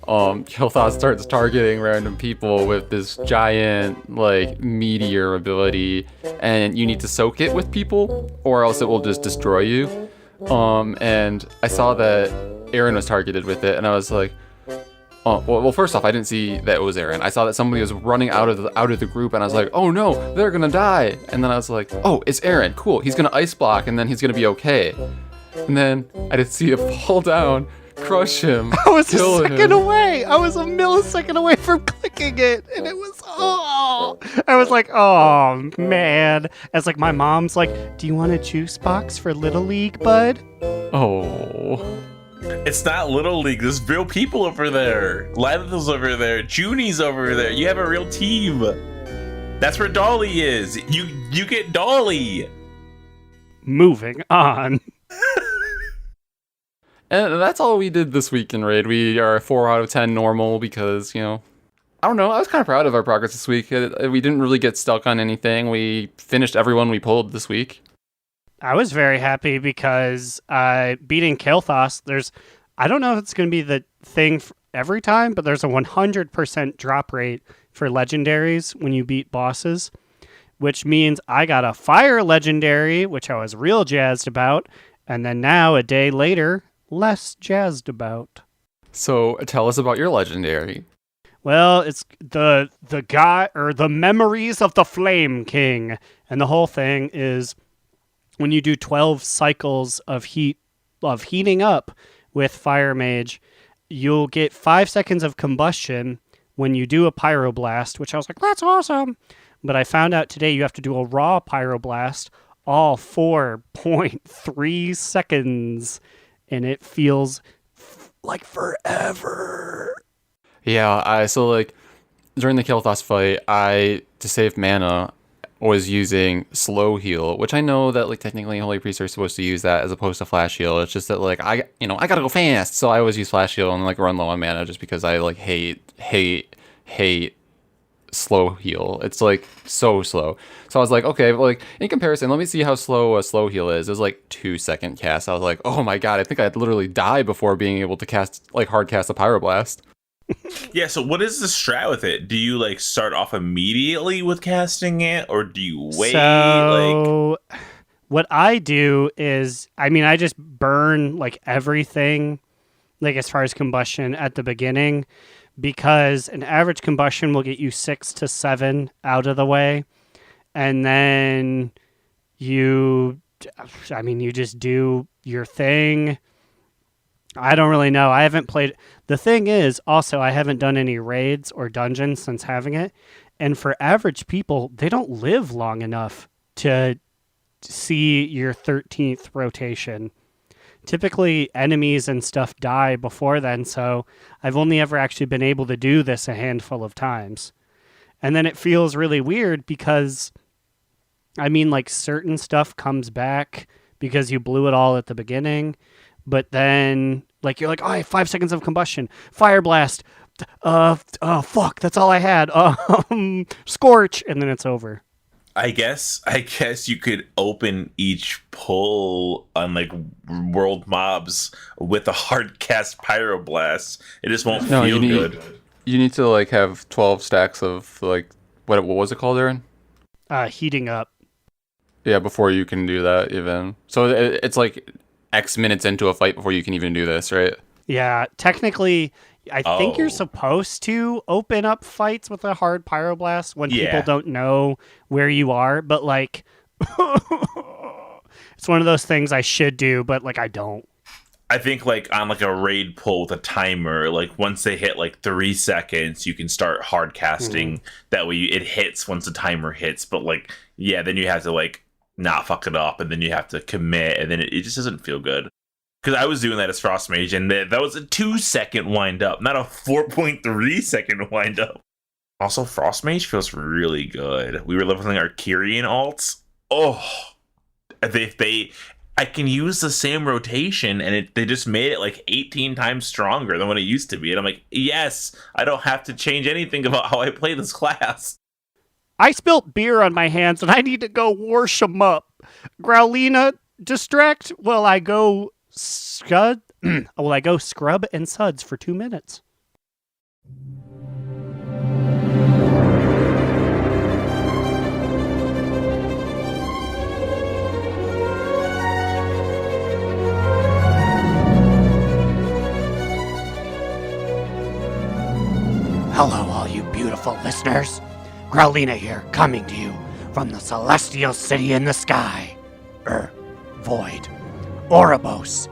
Kilthos starts targeting random people with this giant, like, meteor ability, and you need to soak it with people, or else it will just destroy you. And I saw that Aaron was targeted with it, and I was like, oh, well, first off, I didn't see that it was Aaron. I saw that somebody was running out of the group, and I was like, oh no, they're gonna die. And then I was like, oh, it's Aaron. Cool. He's gonna ice block, and then he's gonna be okay. And then I did see it fall down, crush him. I was a kill second him. away. I was a millisecond away from clicking it, and it was I was like, oh man. As like my mom's like, do you want a juice box for Little League, bud? Oh. It's not Little League. There's real people over there. Lila's over there. Junie's over there. You have a real team. That's where Dolly is. You get Dolly. Moving on. And that's all we did this week in Raid. We are 4 out of 10 normal because, I don't know. I was kind of proud of our progress this week. We didn't really get stuck on anything. We finished everyone we pulled this week. I was very happy because beating Kilthos, I don't know if it's going to be the thing every time, but there's a 100% drop rate for legendaries when you beat bosses, which means I got a fire legendary, which I was real jazzed about, and then now, a day later, less jazzed about. So tell us about your legendary. Well, it's the guy, or the memories of the Flame King, and the whole thing is when you do 12 cycles of heating up with Fire Mage, you'll get 5 seconds of combustion when you do a pyroblast, which I was like, that's awesome. But I found out today you have to do a raw pyroblast all 4.3 seconds, and it feels like forever. Yeah, so like during the Kilthos fight, to save mana, was using slow heal, which I know that like technically Holy Priests are supposed to use that as opposed to flash heal. It's just that like I gotta go fast, so I always use flash heal and like run low on mana just because I like hate slow heal. It's like so slow. So I was like, okay, well, like in comparison, let me see how slow a slow heal is. It was like 2-second cast. I was like, oh my god, I think I'd literally die before being able to hard cast a pyroblast. Yeah, so what is the strat with it? Do you like start off immediately with casting it, or do you wait? So what I do is, I just burn like everything, like as far as combustion at the beginning, because an average combustion will get you 6 to 7 out of the way, and then you just do your thing. I don't really know. I haven't played. The thing is, also, I haven't done any raids or dungeons since having it. And for average people, they don't live long enough to see your 13th rotation. Typically, enemies and stuff die before then, so I've only ever actually been able to do this a handful of times. And then it feels really weird because, like, certain stuff comes back because you blew it all at the beginning. But then, like, you're like, oh, I have 5 seconds of combustion. Fire blast. Fuck, that's all I had. Scorch. And then it's over. I guess you could open each pull on, like, world mobs with a hard cast pyroblast. It just won't feel good. You need to, like, have 12 stacks of, like, what was it called, Aaron? Heating up. Yeah, before you can do that, even. So it's, like, X minutes into a fight before you can even do this, right? Yeah, technically, I think you're supposed to open up fights with a hard pyroblast when people don't know where you are, but like, it's one of those things I should do, but like I don't. I think like on like a raid pull with a timer, like once they hit like 3 seconds, you can start hard casting. That way it hits once the timer hits, but like, yeah, then you have to like not fuck it up, and then you have to commit, and then it just doesn't feel good. Because I was doing that as Frost Mage, and that was a 2-second wind up, not a 4.3 second wind up. Also, Frost Mage feels really good. We were leveling our Kyrian alts. Oh, I can use the same rotation, and they just made it like 18 times stronger than what it used to be. And I'm like, yes, I don't have to change anything about how I play this class. I spilt beer on my hands, and I need to go wash them up. Growliina, distract while I go scrub and suds for 2 minutes. Hello, all you beautiful listeners. Growliina here, coming to you from the celestial city in the sky. Void. Oribos.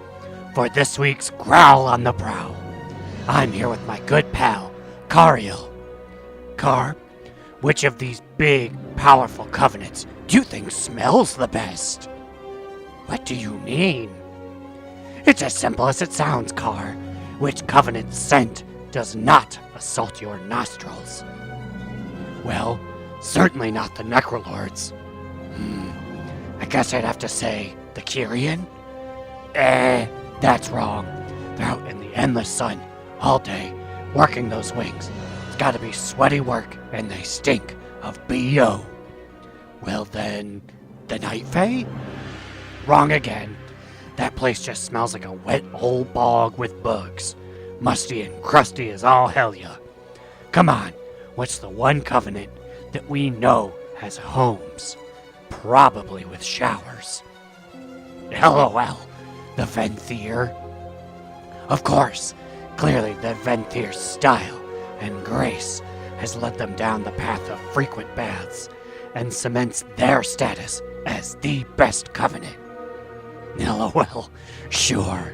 For this week's Growl on the Prowl. I'm here with my good pal, Cariel. Car, which of these big, powerful covenants do you think smells the best? What do you mean? It's as simple as it sounds, Car. Which covenant's scent does not assault your nostrils? Well, certainly not the Necrolords. I guess I'd have to say the Kyrian? That's wrong. They're out in the endless sun all day, working those wings. It's gotta be sweaty work, and they stink of B.O. Well then, the Night Fae? Wrong again. That place just smells like a wet old bog with bugs. Musty and crusty as all hell ya. Come on, what's the one covenant that we know has homes? Probably with showers. LOL, the Venthyr. Of course, clearly the Venthyr's style and grace has led them down the path of frequent baths and cements their status as the best covenant. LOL, sure.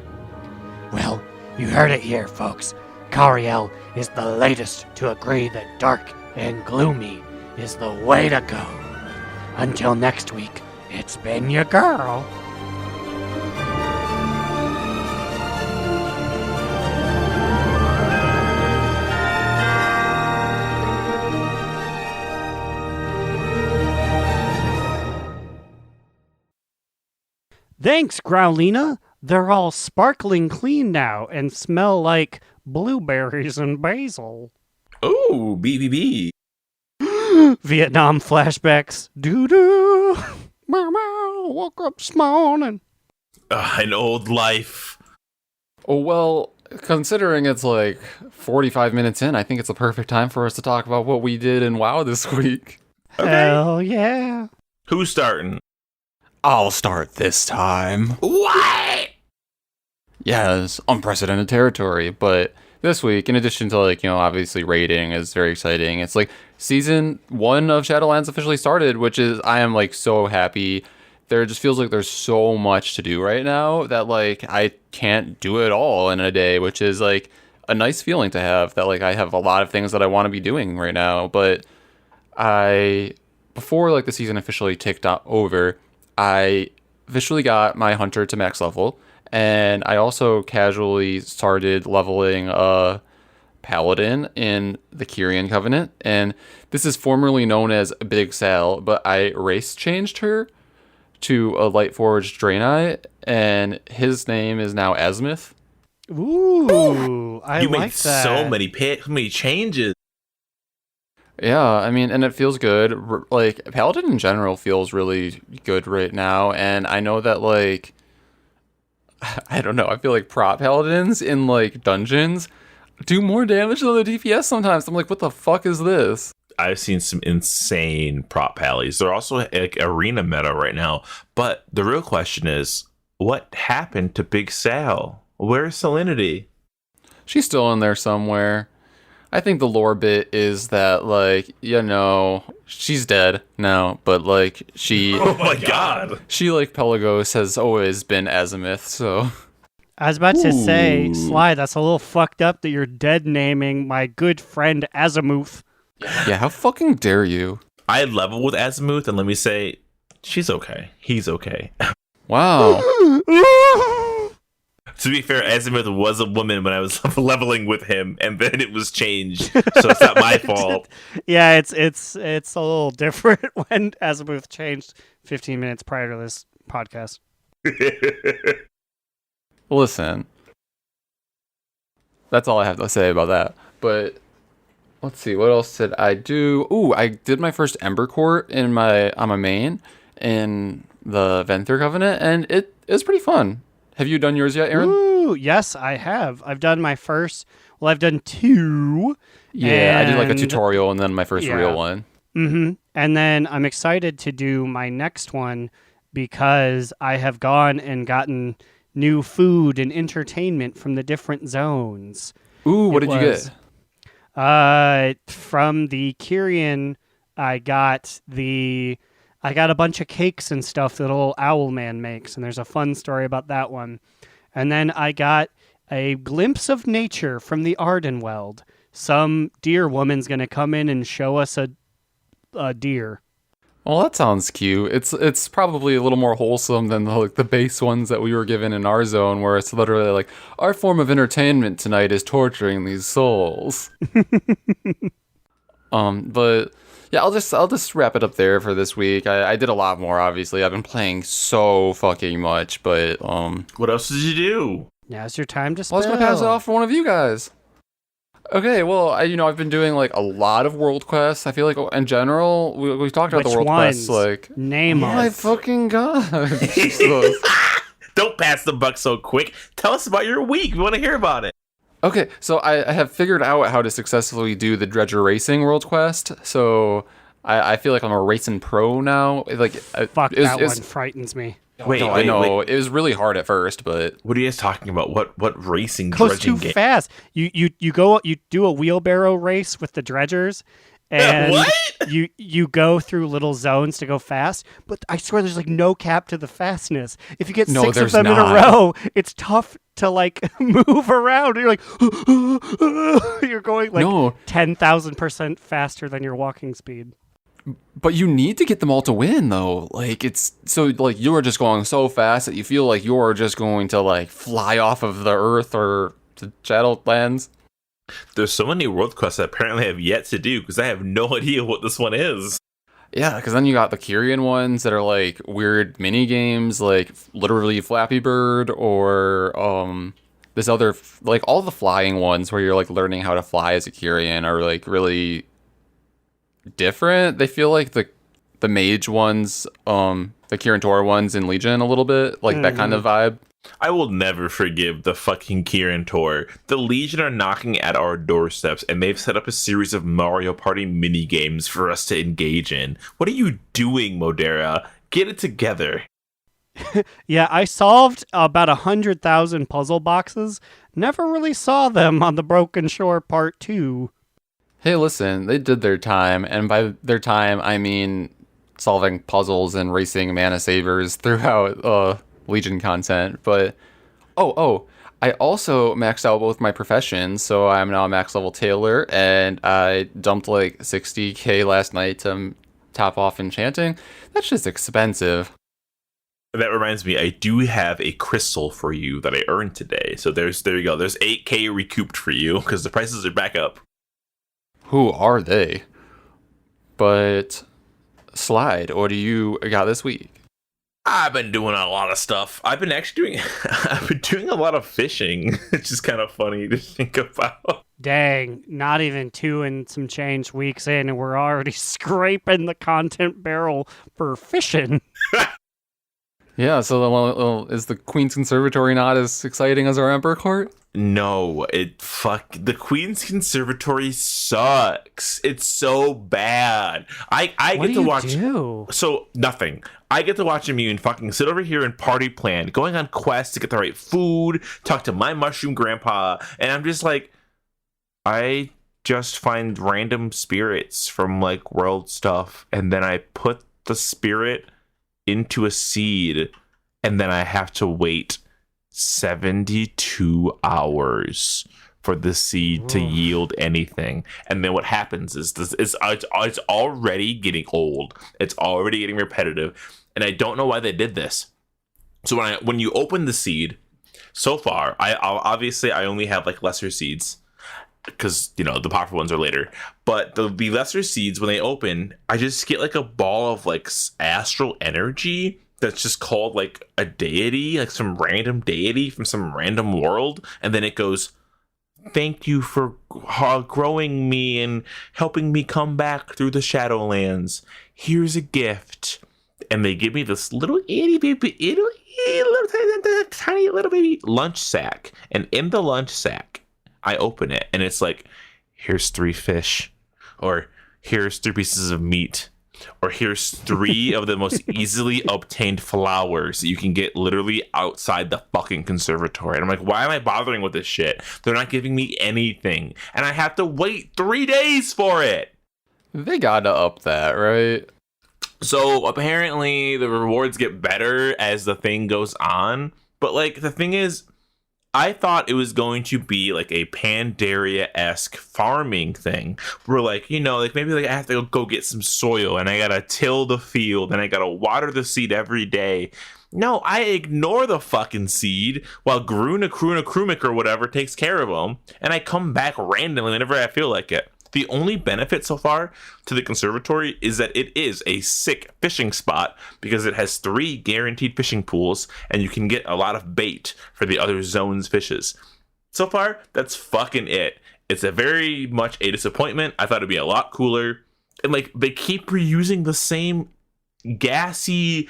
Well, you heard it here, folks. Cariel is the latest to agree that dark and gloomy is the way to go. Until next week, it's been your girl. Thanks, Growliina. They're all sparkling clean now and smell like blueberries and basil. Oh, BBB. Vietnam flashbacks. Doo-doo. Meow, meow. Woke up this morning. An old life. Oh, well, considering it's like 45 minutes in, I think it's the perfect time for us to talk about what we did in WoW this week. Hell yeah. Who's starting? I'll start this time. What? Yeah, it's unprecedented territory, but this week, in addition to, like, obviously raiding is very exciting. It's like season 1 of Shadowlands officially started, which is, I am like so happy. There just feels like there's so much to do right now that like I can't do it all in a day, which is like a nice feeling to have, that like I have a lot of things that I want to be doing right now. But before like the season officially ticked over, I officially got my hunter to max level. And I also casually started leveling a paladin in the Kyrian Covenant. And this is formerly known as Big Sal, but I race changed her to a Lightforged Draenei, and his name is now Azimuth. Ooh, I You like made that. so many changes. Yeah, I mean, and it feels good. Like, Paladin in general feels really good right now, and I know that, like, I don't know, I feel like prop paladins in, like, dungeons do more damage than the DPS sometimes. I'm like, what the fuck is this? I've seen some insane prop pallies. They're also like arena meta right now. But the real question is, what happened to Big Sal? Where's Salinity? She's still in there somewhere. I think the lore bit is that, like, she's dead now, but, like, she... Oh my god! She, like Pelagos, has always been Azimuth, so... I was about to say, Ooh. Sly, that's a little fucked up that you're dead naming my good friend Azimuth. Yeah, how fucking dare you? I level with Azimuth, and let me say, she's okay. He's okay. Wow. To be fair, Azimuth was a woman when I was leveling with him, and then it was changed, so it's not my fault. Yeah, it's a little different when Azimuth changed 15 minutes prior to this podcast. Listen. That's all I have to say about that. But let's see, what else did I do? Ooh, I did my first Ember Court on my main in the Venthyr Covenant, and it was pretty fun. Have you done yours yet, Aaron? Ooh, yes, I have. I've done my first Well, I've done 2. Yeah, I did like a and- tutorial and then my first Yeah. real one. Mm-hmm. And then I'm excited to do my next one because I have gone and gotten new food and entertainment from the different zones. Ooh, what It did you was- get? From the Kyrian, I got a bunch of cakes and stuff that little owl man makes, and there's a fun story about that one. And then I got a glimpse of nature from the Ardenweld. Some deer woman's gonna come in and show us a deer. Well, that sounds cute. It's probably a little more wholesome than the base ones that we were given in our zone, where it's literally like, our form of entertainment tonight is torturing these souls. But yeah, I'll just wrap it up there for this week. I did a lot more, obviously. I've been playing so fucking much, but What else did you do? Now's your time to I spill. was gonna pass it off for one of you guys. Okay, well, I've been doing like a lot of world quests. I feel like in general, we talked about Which the world ones? quests. Like, Name oh my us. fucking god! Jesus. Don't pass the buck so quick. Tell us about your week. We want to hear about it. Okay, so I have figured out how to successfully do the Dredger Racing world quest. So I feel like I'm a racing pro now. Like, Fuck, that one frightens me. Wait, I know it was really hard at first, but What are you guys talking about? What racing Goes dredging too game? fast. You do a wheelbarrow race with the dredgers, and What? you go through little zones to go fast. But I swear, there's like no cap to the fastness. If you get No, 6 of there's them in a not. row, it's tough to like move around. You're like you're going like No. 10,000% faster than your walking speed. But you need to get them all to win, though. Like, it's so, like, you are just going so fast that you feel like you're just going to, like, fly off of the earth or the Shadowlands. There's so many world quests that apparently I have yet to do because I have no idea what this one is. Yeah, because then you got the Kyrian ones that are, like, weird mini games, like, literally Flappy Bird, or, this other, like, all the flying ones where you're, like, learning how to fly as a Kyrian are, like, really different. They feel like the mage ones, the Kirin Tor ones in Legion a little bit, like that kind of vibe. I will never forgive the fucking Kirin Tor. The Legion are knocking at our doorsteps, and they've set up a series of Mario Party mini games for us to engage in. What are you doing, Modera? Get it together. Yeah, I solved about 100,000 puzzle boxes. Never really saw them on the Broken Shore Part 2. Hey, listen, they did their time, and by their time, I mean solving puzzles and racing mana savers throughout Legion content. But I also maxed out both my professions, so I'm now a max level tailor, and I dumped like 60k last night to top off enchanting. That's just expensive. That reminds me, I do have a crystal for you that I earned today. So there you go. There's 8k recouped for you because the prices are back up. Who are they? But Slide, what do you got this week? I've been doing a lot of stuff. I've been doing a lot of fishing. It's just kind of funny to think about. Dang, not even 2 and some change weeks in, and we're already scraping the content barrel for fishing. Yeah, so is the Queen's Conservatory not as exciting as our Emperor Court? No, the Queen's Conservatory sucks. It's so bad. I What get do to you watch do? So nothing. I get to watch Immune fucking sit over here and party plan, going on quests to get the right food, talk to my mushroom grandpa, and I'm just like, I just find random spirits from like world stuff, and then I put the spirit into a seed, and then I have to wait 72 hours for the seed to yield anything. And then what happens is it's already getting old. It's already getting repetitive. And I don't know why they did this. So when you open the seed, so far, I only have like lesser seeds because, you know, the powerful ones are later. But the lesser seeds, when they open, I just get like a ball of like astral energy that's just called like a deity, like some random deity from some random world. And then it goes, thank you for growing me and helping me come back through the Shadowlands. Here's a gift. And they give me this little itty bitty, tiny little baby lunch sack. And in the lunch sack, I open it and it's like, here's 3 fish, or here's 3 pieces of meat, or here's 3 of the most easily obtained flowers that you can get literally outside the fucking conservatory. And I'm like, why am I bothering with this shit? They're not giving me anything, and I have to wait 3 days for it. They gotta up that, right? So apparently the rewards get better as the thing goes on. But like the thing is, I thought it was going to be like a Pandaria-esque farming thing where like, you know, like maybe like I have to go get some soil and I gotta till the field and I gotta water the seed every day. No, I ignore the fucking seed while Growliina or whatever takes care of them, and I come back randomly whenever I feel like it. The only benefit so far to the conservatory is that it is a sick fishing spot because it has 3 guaranteed fishing pools and you can get a lot of bait for the other zone's fishes. So far, that's fucking it. It's a very much a disappointment. I thought it'd be a lot cooler. And like they keep reusing the same gassy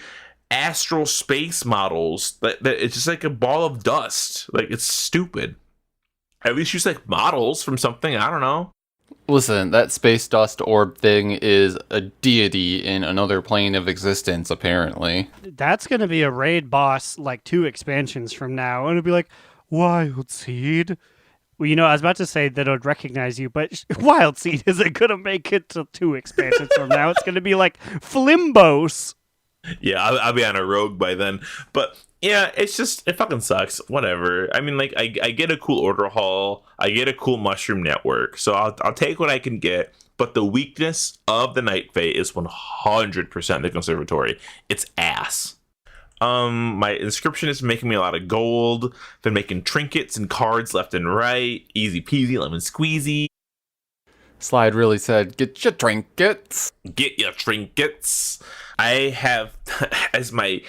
astral space models that it's just like a ball of dust. Like it's stupid. At least use like models from something, I don't know. Listen, that space dust orb thing is a deity in another plane of existence, apparently. That's going to be a raid boss like 2 expansions from now. And it'll be like, Wild Seed. Well, you know, I was about to say that it would recognize you, but Wild Seed isn't going to make it to 2 expansions from now. It's going to be like Flimbos. Yeah, I'll be on a rogue by then. But yeah, it's just, it fucking sucks. Whatever. I mean, like, I get a cool order hall. I get a cool mushroom network. So I'll take what I can get. But the weakness of the Night Fae is 100% the conservatory. It's ass. My inscription is making me a lot of gold. Been making trinkets and cards left and right. Easy peasy, lemon squeezy. Slide really said, get your trinkets. Get your trinkets. I have, as my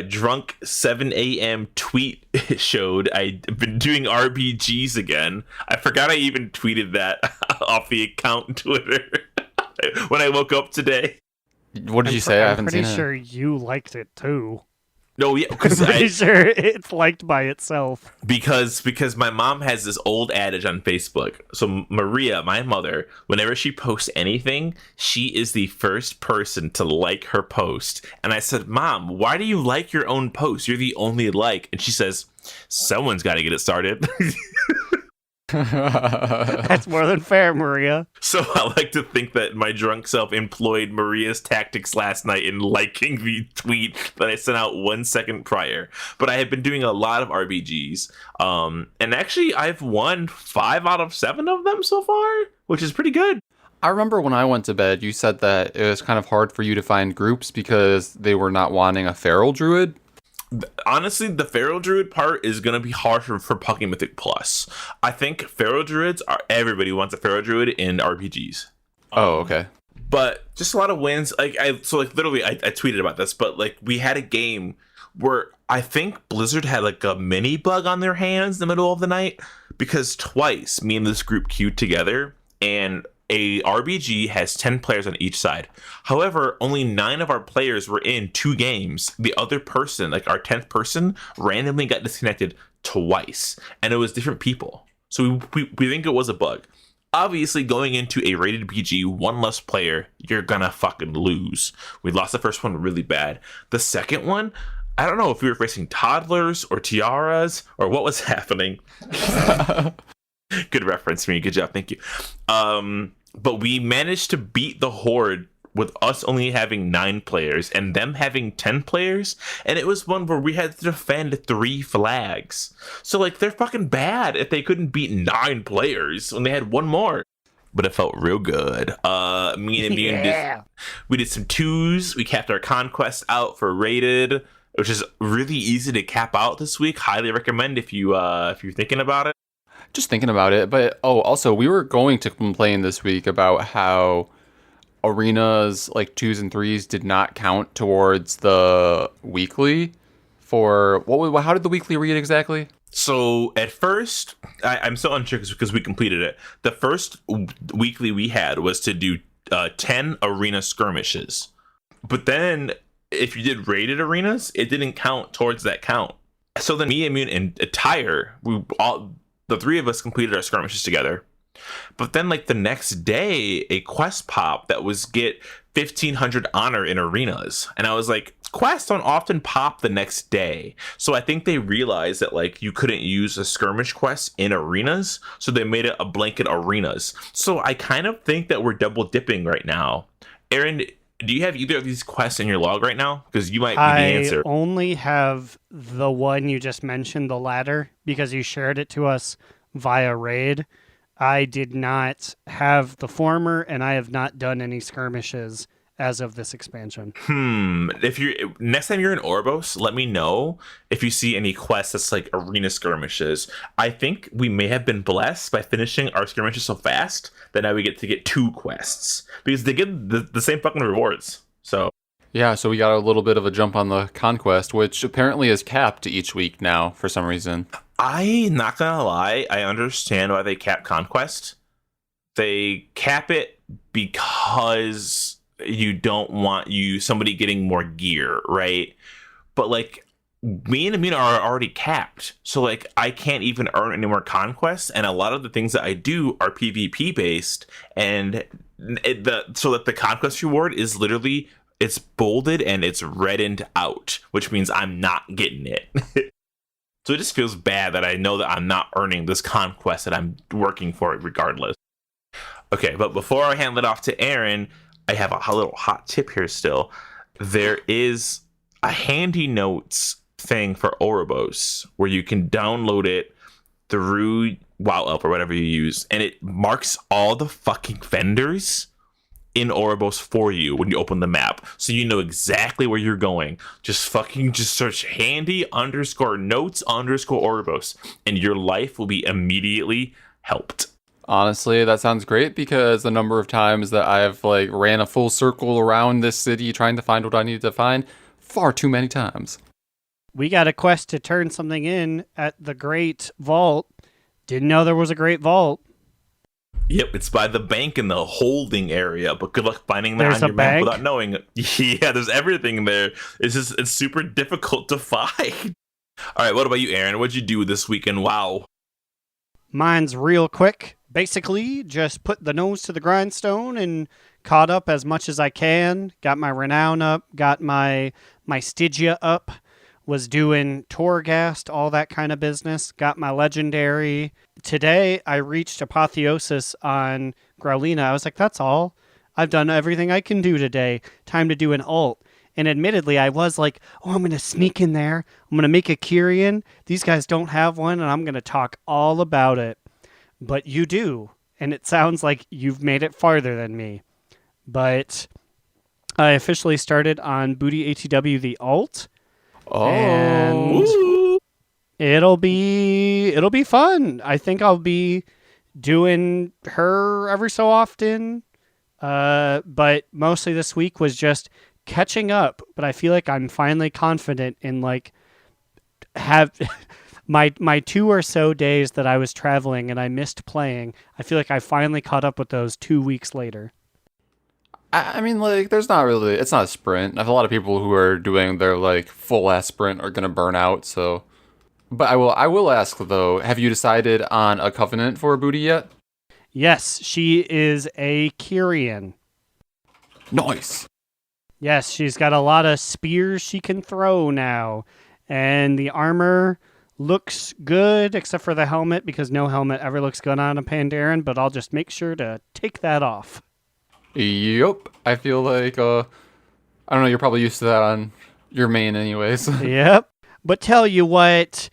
drunk 7 a.m. tweet showed, I've been doing RPGs again. I forgot I even tweeted that off the account Twitter when I woke up today. What did you say? I haven't seen it. I'm pretty sure you liked it too. No, yeah, because I'm pretty sure it's liked by itself. Because my mom has this old adage on Facebook. So Maria, my mother, whenever she posts anything, she is the first person to like her post. And I said, Mom, why do you like your own post? You're the only like. And she says, someone's got to get it started. That's more than fair, Maria. So I like to think that my drunk self employed Maria's tactics last night in liking the tweet that I sent out 1 second prior. But I have been doing a lot of RPGs. And actually, I've won 5 out of 7 of them so far, which is pretty good. I remember when I went to bed, you said that it was kind of hard for you to find groups because they were not wanting a feral druid. Honestly, the Feral Druid part is going to be hard for Pocket Mythic Plus. I think Feral Druids are... Everybody wants a Feral Druid in RPGs. Oh, okay. But just a lot of wins. Literally, I tweeted about this, but like we had a game where I think Blizzard had like a mini bug on their hands in the middle of the night because twice me and this group queued together and a RBG has 10 players on each side. However, only 9 of our players were in 2 games. The other person, like our 10th person, randomly got disconnected twice. And it was different people. So we think it was a bug. Obviously, going into a rated PG, 1 less player, you're gonna fucking lose. We lost the first one really bad. The second one, I don't know if we were facing toddlers or tiaras or what was happening. Good reference, me. Good job. Thank you. But we managed to beat the Horde with us only having 9 players and them having 10 players. And it was one where we had to defend 3 flags. So, like, they're fucking bad if they couldn't beat 9 players when they had 1 more. But it felt real good. Me and Immune we did some 2s. We capped our conquest out for rated, which is really easy to cap out this week. Highly recommend if you're thinking about it. Just thinking about it, but also we were going to complain this week about how arenas like 2s and 3s did not count towards the weekly for how did the weekly read exactly? So at first, I'm so unsure because we completed it. The first weekly we had was to do 10 arena skirmishes, but then if you did rated arenas, it didn't count towards that count. So then me, Immune, and Tyre, we all the three of us completed our skirmishes together. But then, like, the next day, a quest popped that was get 1,500 honor in arenas. And I was like, quests don't often pop the next day. So I think they realized that, like, you couldn't use a skirmish quest in arenas. So they made it a blanket arenas. So I kind of think that we're double dipping right now. Aaron, do you have either of these quests in your log right now? Because you might be the answer. I only have the one you just mentioned, the ladder, because you shared it to us via raid. I did not have the former, and I have not done any skirmishes as of this expansion. If you're next time you're in Oribos, let me know if you see any quests that's like arena skirmishes. I think we may have been blessed by finishing our skirmishes so fast that now we get to get 2 quests because they get the same fucking rewards. So Yeah, so we got a little bit of a jump on the conquest, which apparently is capped each week now for some reason. I'm not gonna lie, I understand why they cap conquest. They cap it because you don't want somebody getting more gear, right? But like me and Amina are already capped, so like I can't even earn any more conquests, and a lot of the things that I do are PvP based, and so that the conquest reward is literally, it's bolded and it's reddened out, which means I'm not getting it. So it just feels bad that I know that I'm not earning this conquest that I'm working for regardless. Okay, but before I hand it off to Aaron, I have a little hot tip here still. There is a handy notes thing for Oribos where you can download it through WoW or whatever you use, and it marks all the fucking vendors in Oribos for you when you open the map, so you know exactly where you're going. Just search handy _notes _Oribos, and your life will be immediately helped. Honestly, that sounds great because the number of times that I've like ran a full circle around this city trying to find what I needed to find, far too many times. We got a quest to turn something in at the Great Vault. Didn't know there was a Great Vault. Yep, it's by the bank in the holding area, but good luck finding that There's on a your map bank? without knowing it. Yeah, there's everything there. It's super difficult to find. All right, what about you, Aaron? What'd you do this weekend? Wow. Mine's real quick. Basically, just put the nose to the grindstone and caught up as much as I can. Got my renown up, got my Stygia up, was doing Torghast, all that kind of business. Got my legendary. Today, I reached apotheosis on Growliina. I was like, that's all. I've done everything I can do today. Time to do an ult. And admittedly, I was like, oh, I'm going to sneak in there. I'm going to make a Kyrian. These guys don't have one, and I'm going to talk all about it. But you do. And it sounds like you've made it farther than me. But I officially started on Booty ATW the ult. Oh. And it'll be fun. I think I'll be doing her every so often. But mostly this week was just catching up. But I feel like I'm finally confident in like have my 2 or so days that I was traveling and I missed playing. I feel like I finally caught up with those 2 weeks later. I mean, like, it's not a sprint. I have a lot of people who are doing their, like, full-ass sprint are going to burn out, so. But I will ask, though, have you decided on a covenant for Booty yet? Yes, she is a Kyrian. Nice. Yes, she's got a lot of spears she can throw now. And the armor looks good, except for the helmet, because no helmet ever looks good on a Pandaren, but I'll just make sure to take that off. Yup. I feel like, I don't know, you're probably used to that on your main anyways. Yep. But tell you what,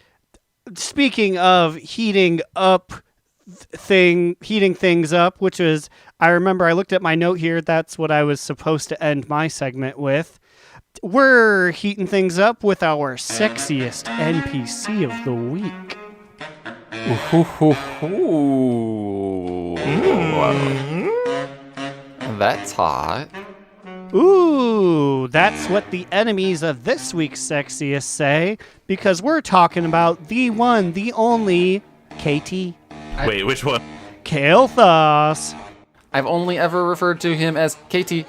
speaking of heating things up, which is, I remember I looked at my note here, that's what I was supposed to end my segment with. We're heating things up with our sexiest NPC of the week. That's hot. Ooh, that's what the enemies of this week's sexiest say, because we're talking about the one, the only, KT. Wait, which one? Kael'thas. I've only ever referred to him as KT.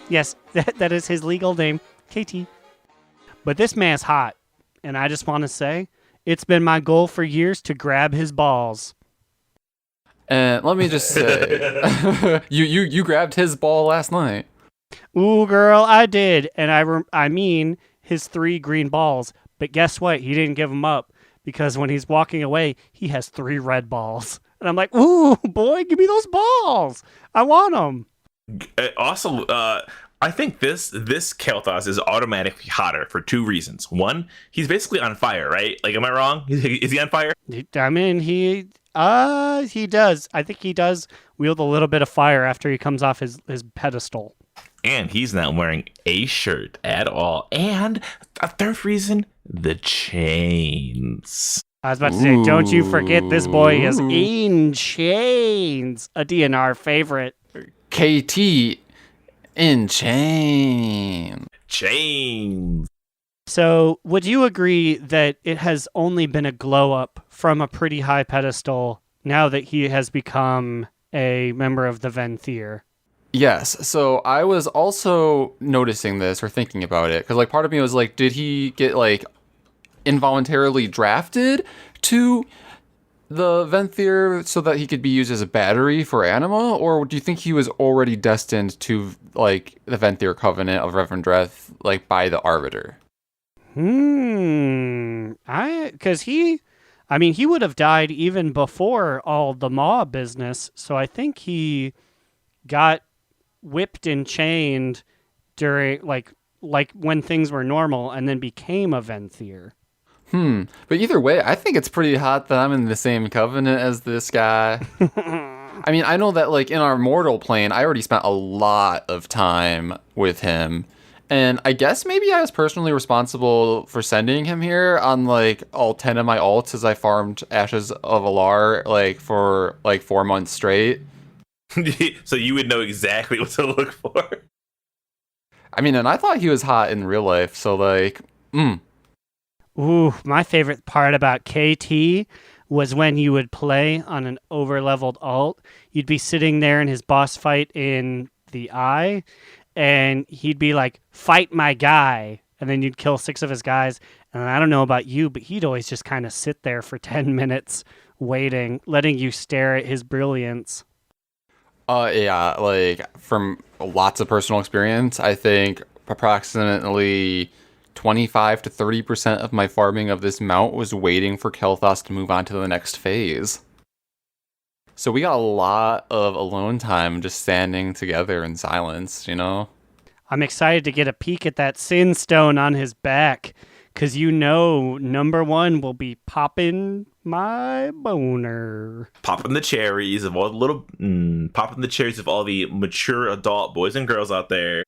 Yes, that is his legal name, KT. But this man's hot, and I just want to say, It's been my goal for years to grab his balls. And let me just say, you grabbed his ball last night. Ooh, girl, I did. And I mean his 3 green balls. But guess what? He didn't give them up because when he's walking away, he has 3 red balls. And I'm like, ooh, boy, give me those balls. I want them. Also, I think this Kael'thas is automatically hotter for 2 reasons. One, he's basically on fire, right? Like, am I wrong? Is he on fire? I mean, he does. I think he does wield a little bit of fire after he comes off his pedestal. And he's not wearing a shirt at all. And a third reason, the chains. I was about to say, don't you forget this boy is in chains. A DNR favorite. KT in chain. Chains. So, would you agree that it has only been a glow up from a pretty high pedestal now that he has become a member of the Venthyr? Yes. So I was also noticing this or thinking about it because, like, part of me was like, did he get like involuntarily drafted to the Venthyr so that he could be used as a battery for Anima, or do you think he was already destined to like the Venthyr Covenant of Reverend Dreth, like by the Arbiter? Because he would have died even before all the Maw business, so I think he got whipped and chained during like when things were normal and then became a Venthyr. But either way, I think it's pretty hot that I'm in the same covenant as this guy. I mean, I know that like in our mortal plane, I already spent a lot of time with him. And I guess maybe I was personally responsible for sending him here on like all 10 of my alts as I farmed Ashes of Alar like for like 4 months straight. So you would know exactly what to look for. I mean, and I thought he was hot in real life, so like, Ooh, my favorite part about KT was when you would play on an over-leveled alt. You'd be sitting there in his boss fight in the Eye, and he'd be like, fight my guy. And then you'd kill 6 of his guys. And I don't know about you, but he'd always just kind of sit there for 10 minutes waiting, letting you stare at his brilliance. Yeah, like from lots of personal experience, I think approximately 25 to 30% of my farming of this mount was waiting for Kael'thas to move on to the next phase. So we got a lot of alone time just standing together in silence, you know? I'm excited to get a peek at that sin stone on his back, because you know number 1 will be popping my boner. Popping the cherries of all the mature adult boys and girls out there.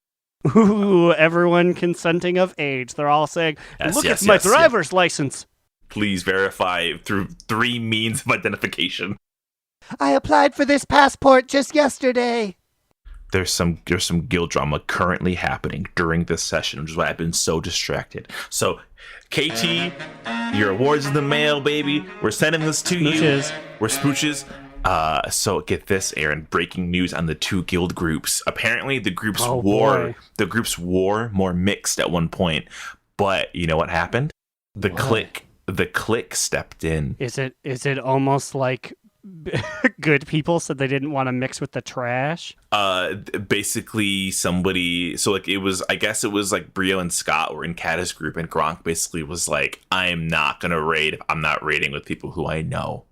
Ooh, everyone consenting of age. They're all saying, look at my driver's license. Please verify through 3 means of identification. I applied for this passport just yesterday. There's some guild drama currently happening during this session, which is why I've been so distracted. So, KT, your awards in the mail, baby. We're sending this to you. We're smooches. So get this, Aaron. Breaking news on the 2 guild groups. Apparently, the groups war more mixed at one point. But you know what happened? The clique stepped in. Is it almost like good people said they didn't want to mix with the trash? Basically somebody, so like I guess it was like Brio and Scott were in Kata's group, and Gronk basically was like, I'm not gonna raid if I'm not raiding with people who I know.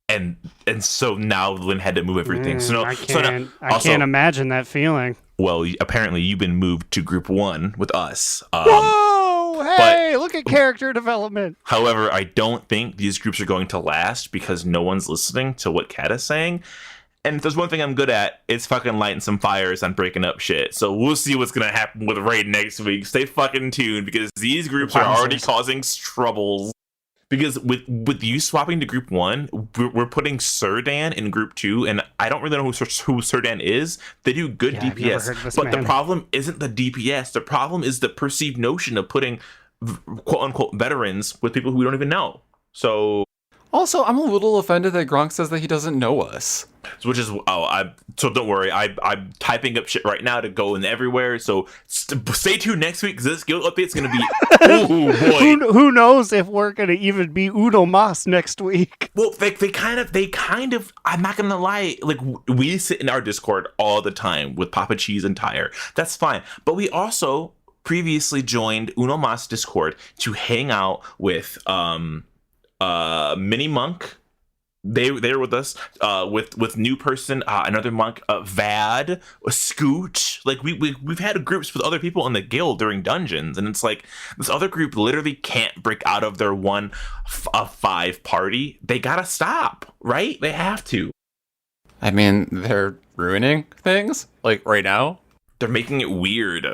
And so now Lynn had to move everything. I can't imagine that feeling. Well, apparently you've been moved to group 1 with us. Whoa! Hey, look at character development. However, I don't think these groups are going to last because no one's listening to what Kat is saying. And if there's one thing I'm good at, it's fucking lighting some fires on breaking up shit. So we'll see what's going to happen with Raid next week. Stay fucking tuned because these groups are already causing troubles. Because with you swapping to group 1, we're putting Serdan in group 2, and I don't really know who Serdan is. They do good DPS, but the problem isn't the DPS. The problem is the perceived notion of putting quote unquote veterans with people who we don't even know. So Also, I'm a little offended that Gronk says that he doesn't know us. Which is so don't worry. I'm typing up shit right now to go in everywhere. So stay tuned next week because this guild update's gonna be oh boy. Who knows if we're gonna even be Uno Mas next week? Well, they kind of. I'm not gonna lie. Like we sit in our Discord all the time with Papa Cheese and Tyre. That's fine. But we also previously joined Uno Mas Discord to hang out with Mini Monk. They were with us with new person, another monk, Vad, Scoot. Like we've had groups with other people in the guild during dungeons, and it's like this other group literally can't break out of their 1 of 5 party. They gotta stop, right? They have to. I mean, they're ruining things like right now. They're making it weird.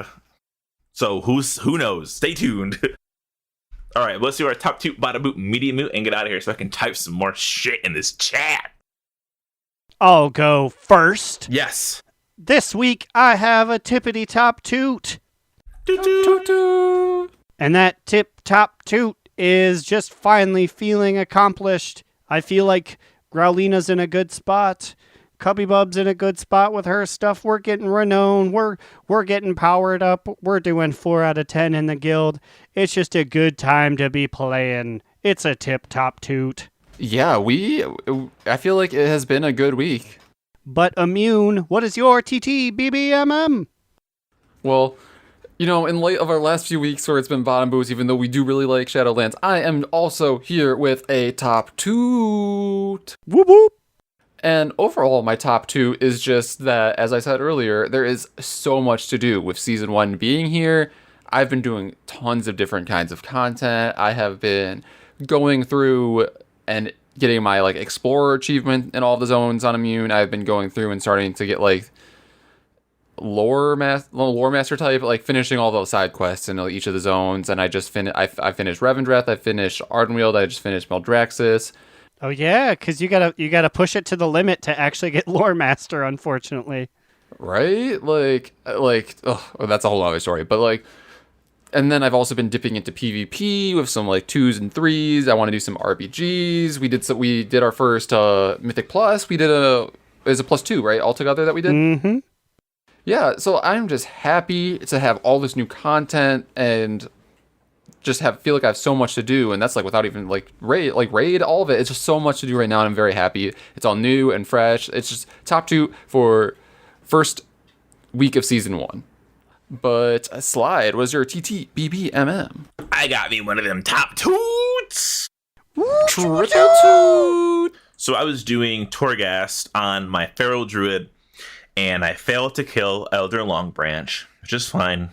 So who knows? Stay tuned. All right, let's do our top 2 bada boot media moot and get out of here so I can type some more shit in this chat. I'll go first. Yes. This week I have a tippity top toot. Toot toot. Toot. And that tip top toot is just finally feeling accomplished. I feel like Growliina's in a good spot. Cubby Bub's in a good spot with her stuff. We're getting renowned. We're getting powered up. We're doing 4 out of 10 in the guild. It's just a good time to be playing. It's a tip-top toot. Yeah, I feel like it has been a good week. But Immune, what is your TTBBMM? Well, in light of our last few weeks where it's been bottom boost, even though we do really like Shadowlands, I am also here with a top toot. Whoop whoop. And overall, my top 2 is just that, as I said earlier, there is so much to do with Season 1 being here. I've been doing tons of different kinds of content. I have been going through and getting my Explorer achievement in all the zones on Immune. I've been going through and starting to get lore master type, finishing all those side quests in each of the zones. And I just I finished Revendreth, I finished Ardenweald, I just finished Maldraxxus. Oh yeah, because you gotta push it to the limit to actually get Lore Master, unfortunately. Right? That's a whole other story. But and then I've also been dipping into PvP with some 2s and 3s. I want to do some RPGs. We did our first Mythic Plus. We did a +2, right? Altogether that we did. Mm-hmm. Yeah. So I'm just happy to have all this new content and just feel like I have so much to do, and that's without even raid, all of it. It's just so much to do right now, and I'm very happy. It's all new and fresh. It's just top 2 for first week of Season 1. But Slide, was your TTBBMM? I got me one of them top toots. Triple toot. So I was doing Torghast on my Feral Druid, and I failed to kill Elder Longbranch, which is fine.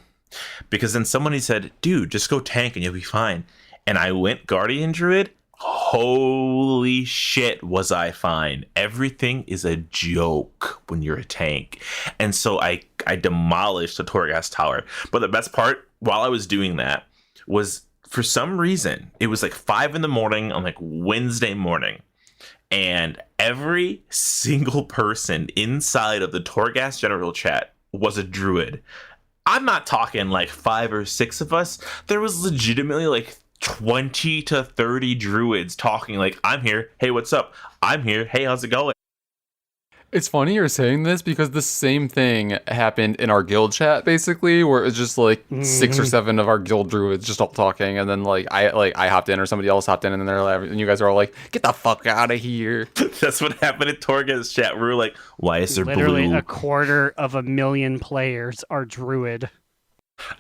Because then somebody said, dude, just go tank and you'll be fine. And I went Guardian Druid. Holy shit, was I fine. Everything is a joke when you're a tank. And so I demolished the Torghast Tower. But the best part, while I was doing that, was for some reason, it was 5 in the morning on Wednesday morning. And every single person inside of the Torghast general chat was a druid. I'm not talking 5 or 6 of us. There was legitimately 20 to 30 druids talking I'm here. Hey, what's up? I'm here. Hey, how's it going? It's funny you're saying this because the same thing happened in our guild chat, basically, where it was just 6 or 7 of our guild druids just all talking, and then I hopped in or somebody else hopped in, and then and you guys are all get the fuck out of here. That's what happened in Torghast chat. We were why is there Literally blue? 250,000 players are druid.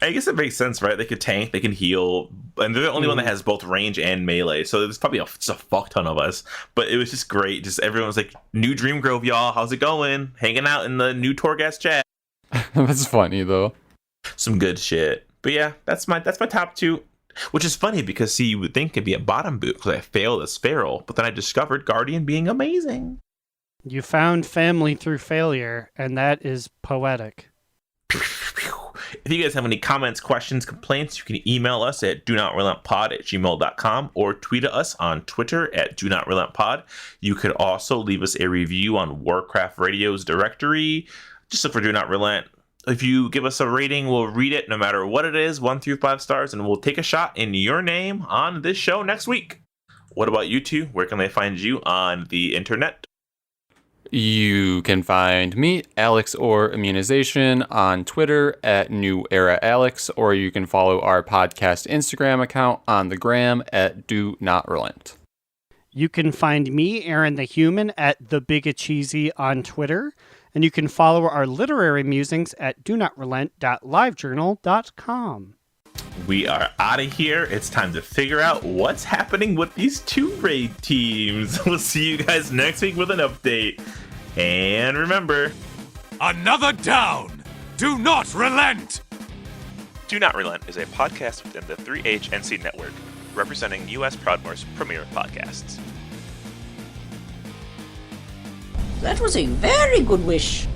I guess it makes sense, right? They could tank, they can heal, and they're the only one that has both range and melee. So there's probably a fuck ton of us. But it was just great. Just everyone was "New Dream Grove, y'all. How's it going? Hanging out in the new Torghast chat." That's funny though. Some good shit. But yeah, that's my top 2. Which is funny because you would think it'd be a bottom boot because I failed as Feral, but then I discovered Guardian being amazing. You found family through failure, and that is poetic. If you guys have any comments, questions, complaints, you can email us at donotrelentpod@gmail.com or tweet at us on Twitter at donotrelentpod. You could also leave us a review on Warcraft Radio's directory. Just look for Do Not Relent. If you give us a rating, we'll read it no matter what it is, 1 through 5 stars, and we'll take a shot in your name on this show next week. What about you two? Where can they find you on the internet? You can find me, Alex or Immunization, on Twitter at New Era Alex, or you can follow our podcast Instagram account on the gram at Do Not Relent. You can find me, Aaron the Human, at The Bigacheesy on Twitter, and you can follow our literary musings at donotrelent.livejournal.com. We are out of here. It's time to figure out what's happening with these 2 raid teams. We'll see you guys next week with an update. And remember, Another down! Do not relent! Do Not Relent is a podcast within the 3HNC network, representing U.S. Proudmoore's premier podcasts. That was a very good wish.